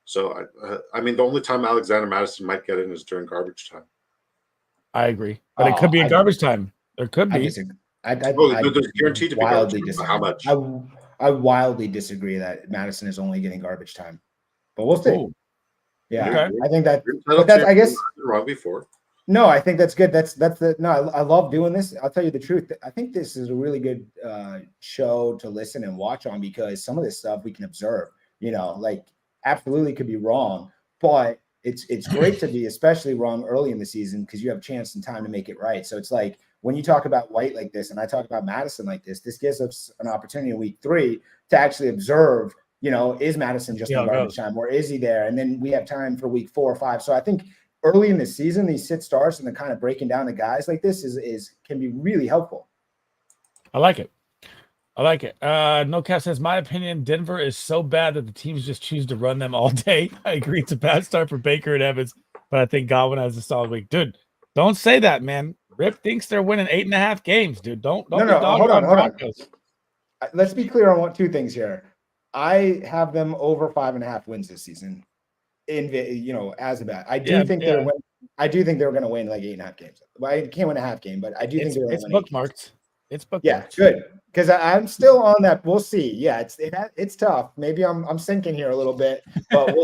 So, the only time Alexander Madison might get in is during garbage time. I agree. But it could be in garbage time. There could be. There's guaranteed to be garbage time. How much? I wildly disagree that Madison is only getting garbage time, but we'll see. Ooh. Yeah, Okay. I think that. You're But entitled that's to I guess. your wrong before. No, I think that's good. That's the no. I love doing this. I'll tell you the truth. I think this is a really good show to listen and watch on because some of this stuff we can observe. You know, like absolutely could be wrong, but it's great to be especially wrong early in the season because you have a chance and time to make it right. So it's like when you talk about White like this and I talk about Madison like this gives us an opportunity in week 3 to actually observe. You know, is Madison just in garbage time or is he there? And then we have time for week 4 or 5. So I think early in the season, these sit starts and the kind of breaking down the guys like this is can be really helpful. I like it. No Cap says, my opinion, Denver is so bad that the teams just choose to run them all day. I agree it's a bad start for Baker and Evans, but I think Godwin has a solid week. Dude, don't say that, man. Rip thinks they're winning 8.5 games, dude. Don't hold on. Let's be clear on 2 things here. I have them over 5.5 wins this season. As a bet. I do think they're going to win like 8.5 games. I can't win a half game, but I do think they're going to win. It's bookmarked. Yeah, good. Because I'm still on that. We'll see. Yeah, it's tough. Maybe I'm sinking here a little bit, but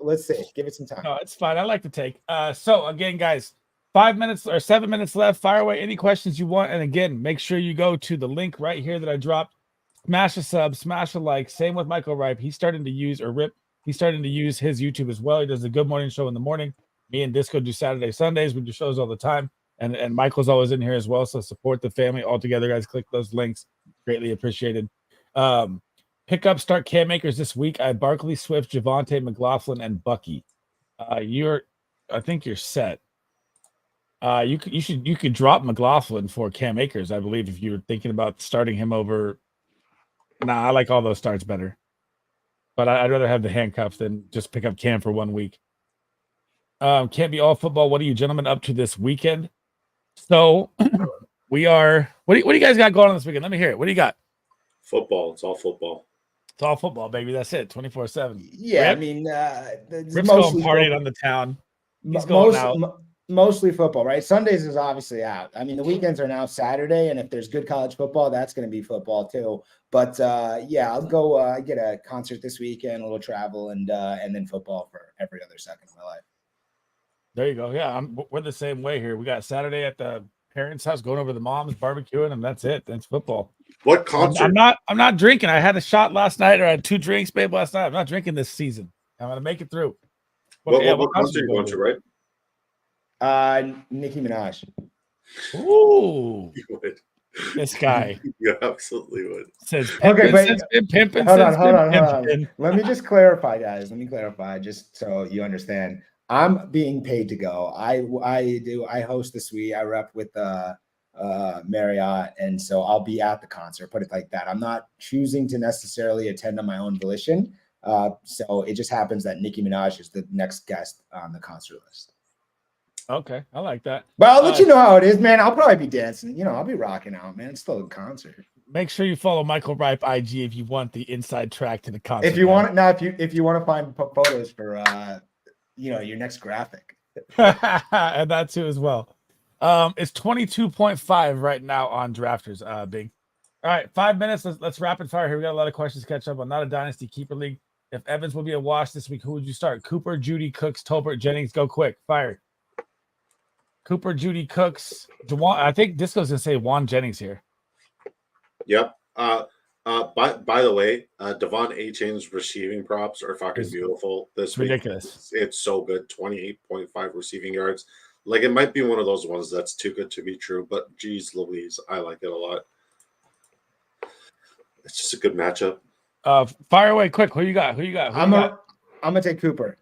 let's see. Give it some time. No, it's fine. I like to take. So again, guys, 5 minutes or 7 minutes left. Fire away any questions you want. And again, make sure you go to the link right here that I dropped. Smash a sub, smash a like. Same with Michael Ripe. He's starting to use his YouTube as well. He does a Good Morning Show in the morning. Me and Disco do Saturday, Sundays. We do shows all the time. And Michael's always in here as well. So support the family all together, guys. Click those links. Greatly appreciated. Pick up start Cam Akers this week. I have Barkley, Swift, Javonte, McLaughlin, and Bucky. I think you're set. You could drop McLaughlin for Cam Akers, I believe, if you're thinking about starting him over. Nah, I like all those starts better. But I'd rather have the handcuffs than just pick up Cam for 1 week. Can't be all football. What are you gentlemen up to this weekend? So we are. What do you guys got going on this weekend? Let me hear it. What do you got? Football. It's all football. It's all football, baby. That's it. 24/7. Yeah, Rip? I mean, Rip's going partying on the town. He's going out. Mostly football, right? Sundays is obviously out. I mean, the weekends are now Saturday, and if there's good college football, that's going to be football too. But I'll go get a concert this weekend, a little travel, and then football for every other second of my life. There you go. Yeah, we're the same way here. We got Saturday at the parents' house, going over to the mom's, barbecuing, and that's it. That's football. What concert? I'm not drinking. I had a shot last night, or I had 2 drinks, babe, last night. I'm not drinking this season. I'm gonna make it through. What concert are you going to, right? Nicki Minaj. Ooh, You would. This guy. You absolutely would. Says okay, but pimpin'. Hold on. Let me just clarify, guys. Just so you understand. I'm being paid to go. I host the suite. I rep with Marriott, and so I'll be at the concert. Put it like that. I'm not choosing to necessarily attend on my own volition. So it just happens that Nicki Minaj is the next guest on the concert list. Okay, I like that. But I'll let you know how it is, man. I'll probably be dancing. I'll be rocking out, man. It's still a concert. Make sure you follow Michael Ripe IG if you want the inside track to the concert. If you want to find photos for your next graphic. And that too as well. It's 22.5 right now on Drafters, Big. All right, 5 minutes. Let's rapid fire here. We got a lot of questions to catch up on. Not a dynasty keeper league. If Evans will be a wash this week, who would you start? Cooper, Judy, Cooks, Tolbert, Jennings. Go quick. Fire. Cooper, Judy, Cooks, Juwan. I think Disco's gonna say Juan Jennings here. Yep. By the way, Devon A-Chain's receiving props are fucking beautiful this week. Ridiculous. It's so good. 28.5 receiving yards. Like, it might be one of those ones that's too good to be true, but geez Louise, I like it a lot. It's just a good matchup. Fire away quick. Who you got? I'm gonna take Cooper.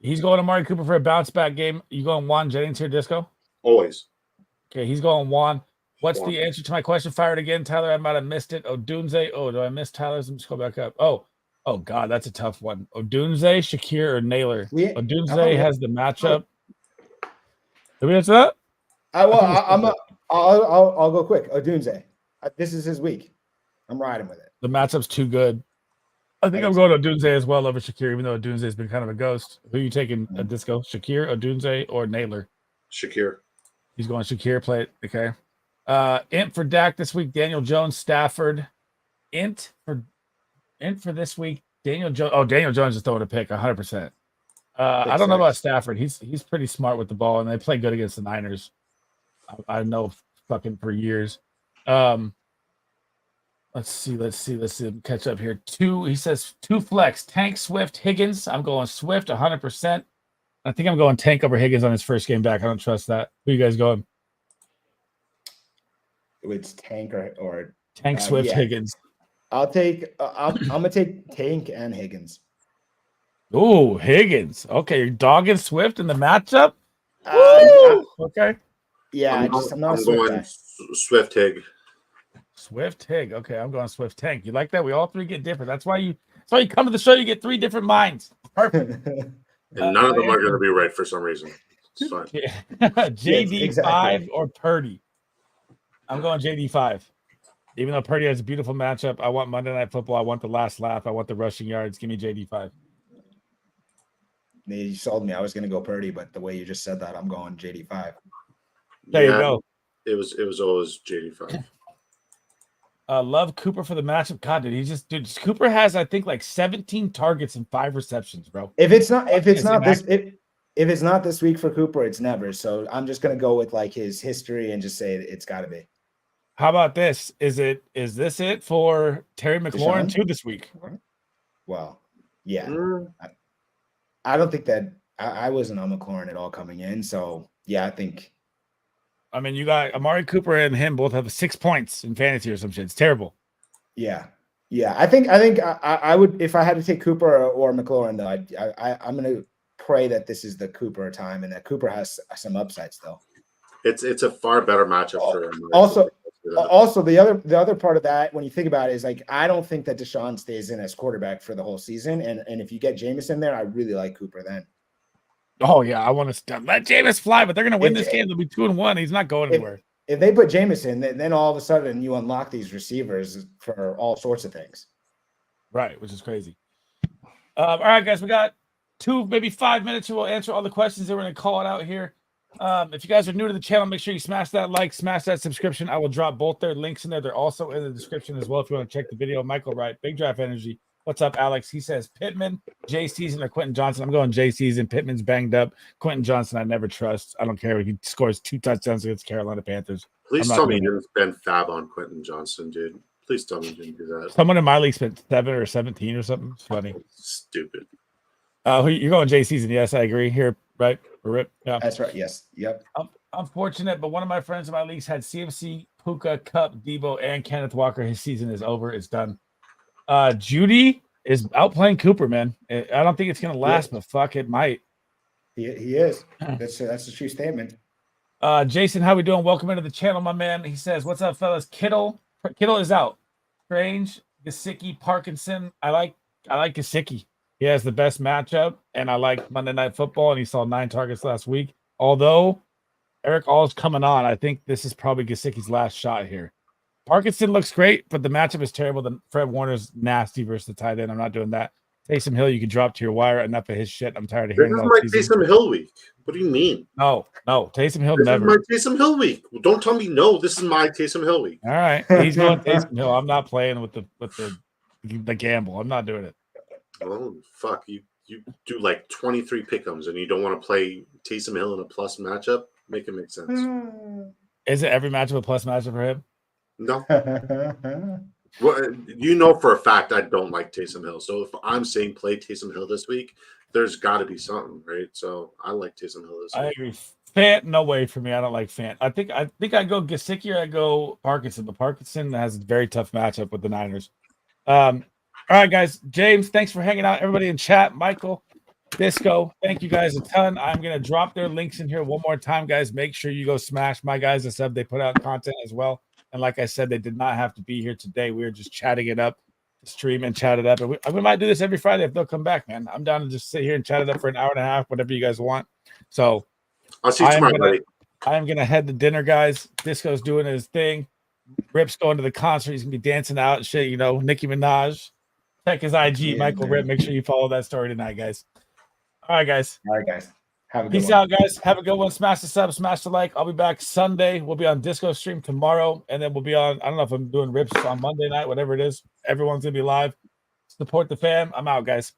He's going to Amari Cooper for a bounce back game. You going Juan Jennings here, Disco? Always. Okay, he's going Juan. What's the answer to my question? Fire it again, Tyler. I might have missed it. Odunze. Oh, do I miss Tyler's? Let's go back up. Oh God, that's a tough one. Odunze, Shakir, or Naylor? Odunze has the matchup. Did we answer that? I'll go quick. Odunze. This is his week. I'm riding with it. The matchup's too good. I think I'm going to Odunze as well over Shakir, even though Odunze has been kind of a ghost. Who are you taking, Disco? Shakir, Odunze, or Naylor? Shakir. He's going Shakir. Play it. Okay. Imp for Dak this week. Daniel Jones, Stafford, int for this week. Daniel Jones. Oh, Daniel Jones is throwing a pick 100%. I don't know about Stafford. He's pretty smart with the ball, and they play good against the Niners. I know fucking for years. Let's see. Catch up here. He says 2 flex. Tank, Swift, Higgins. I'm going Swift 100%. I think I'm going Tank over Higgins on his first game back. I don't trust that. Who you guys going? It's Tank or Tank, Swift, yeah. Higgins. I'll take. I'm gonna take Tank and Higgins. Oh, Higgins. Okay, you're dogging Swift in the matchup. Okay. Yeah, I'm not a Swift guy. Swift Hig. Swift Hig. Okay, I'm going Swift Tank. You like that? We all three get different. That's why you come to the show. You get 3 different minds. Perfect. And none of them are going to be right for some reason. It's fine. Yeah. JD 5 or Purdy. I'm going JD 5. Even though Purdy has a beautiful matchup, I want Monday Night Football. I want the last laugh. I want the rushing yards. Give me JD 5. You sold me. I was going to go Purdy, but the way you just said that, I'm going JD 5. There you go. It was always JD 5. Love Cooper for the matchup. God, dude, Cooper has, I think, like 17 targets and 5 receptions, bro. If it's not this week for Cooper, it's never. So I'm just gonna go with like his history and just say it's got to be. How about this? Is this it for Terry McLaurin too this week? Well, yeah. I don't think that I wasn't on McLaurin at all coming in. So yeah, I think. I mean, you got Amari Cooper and him both have 6 points in fantasy or some shit. It's terrible. Yeah. I think I would, if I had to take Cooper or McLaurin though, I'm gonna pray that this is the Cooper time and that Cooper has some upside still. It's a far better matchup for him. Also, the other part of that, when you think about it, is like I don't think that Deshaun stays in as quarterback for the whole season, and if you get Jameis in there, I really like Cooper then. Oh yeah, I want to let Jameis fly, but they're gonna win this game. They'll be 2-1. He's not going anywhere. If they put Jameis in, then all of a sudden you unlock these receivers for all sorts of things. Right, which is crazy. All right, guys, we got 2, maybe 5 minutes, and we'll answer all the questions that we're gonna call it out here. If you guys are new to the channel, make sure you smash that like, smash that subscription. I will drop both their links in there. They're also in the description as well if you want to check the video. Michael Wright, Big Draft Energy. What's up, Alex? He says Pittman, Jay Season, or Quentin Johnson. I'm going Jay Season. Pittman's banged up. Quentin Johnson, I never trust. I don't care if he scores 2 touchdowns against Carolina Panthers. Please tell me you didn't spend fab on Quentin Johnson, dude. Please tell me you didn't do that. Someone in my league spent 7 or 17 or something. It's funny. Stupid. You're going Jay Season. Yes, I agree. Here, right? Rip. Yeah. That's right. Yes. Yep. I'm fortunate, but one of my friends in my leagues had CMC, Puka, Cup, Debo, and Kenneth Walker. His season is over. It's done. Judy is outplaying Cooper, man. I don't think it's going to last, but fuck, it might. He is. That's a true statement. Jason, how we doing? Welcome into the channel, my man. He says, what's up, fellas? Kittle is out. Strange, Gesicki, Parkinson. I like Gesicki. He has the best matchup, and I like Monday Night Football, and he saw 9 targets last week. Although Eric All's coming on, I think this is probably Gesicki's last shot here. Parkinson looks great, but the matchup is terrible. The Fred Warner's nasty versus the tight end. I'm not doing that. Taysom Hill, you can drop to your wire. Enough of his shit. I'm tired of hearing about This is my Taysom Hill week. What do you mean? No. Taysom Hill this never. This is my Taysom Hill week. Well, don't tell me no. This is my Taysom Hill week. All right. He's going Taysom Hill. I'm not playing with the gamble. I'm not doing it. Oh, fuck. You do like 23 pick'ems and you don't want to play Taysom Hill in a plus matchup? Make it make sense. Is it every matchup a plus matchup for him? No. Well, you know for a fact I don't like Taysom Hill. So if I'm saying play Taysom Hill this week, there's got to be something, right? So I like Taysom Hill this week. I agree. Fant, no way for me. I don't like Fant. I think I go Gesicki or I go Parkinson, but Parkinson has a very tough matchup with the Niners. All right, guys. James, thanks for hanging out. Everybody in chat, Michael, Disco, thank you guys a ton. I'm going to drop their links in here one more time, guys. Make sure you go smash my guys a sub. They put out content as well. And like I said, they did not have to be here today. We were just chatting it up, stream and chat it up. And we might do this every Friday if they'll come back, man. I'm down to just sit here and chat it up for an hour and a half, whatever you guys want. So I'll see you tomorrow, buddy. I am going to head to dinner, guys. Disco's doing his thing. Rip's going to the concert. He's going to be dancing out and shit, Nicki Minaj. Check his IG, Michael Rip. Make sure you follow that story tonight, guys. All right, guys. Have a good Peace one. out, guys. Have a good one. Smash the sub, smash the like. I'll be back Sunday. We'll be on Disco stream tomorrow, and then we'll be on. I don't know if I'm doing rips on Monday night, whatever it is. Everyone's gonna be live. Support the fam. I'm out, guys.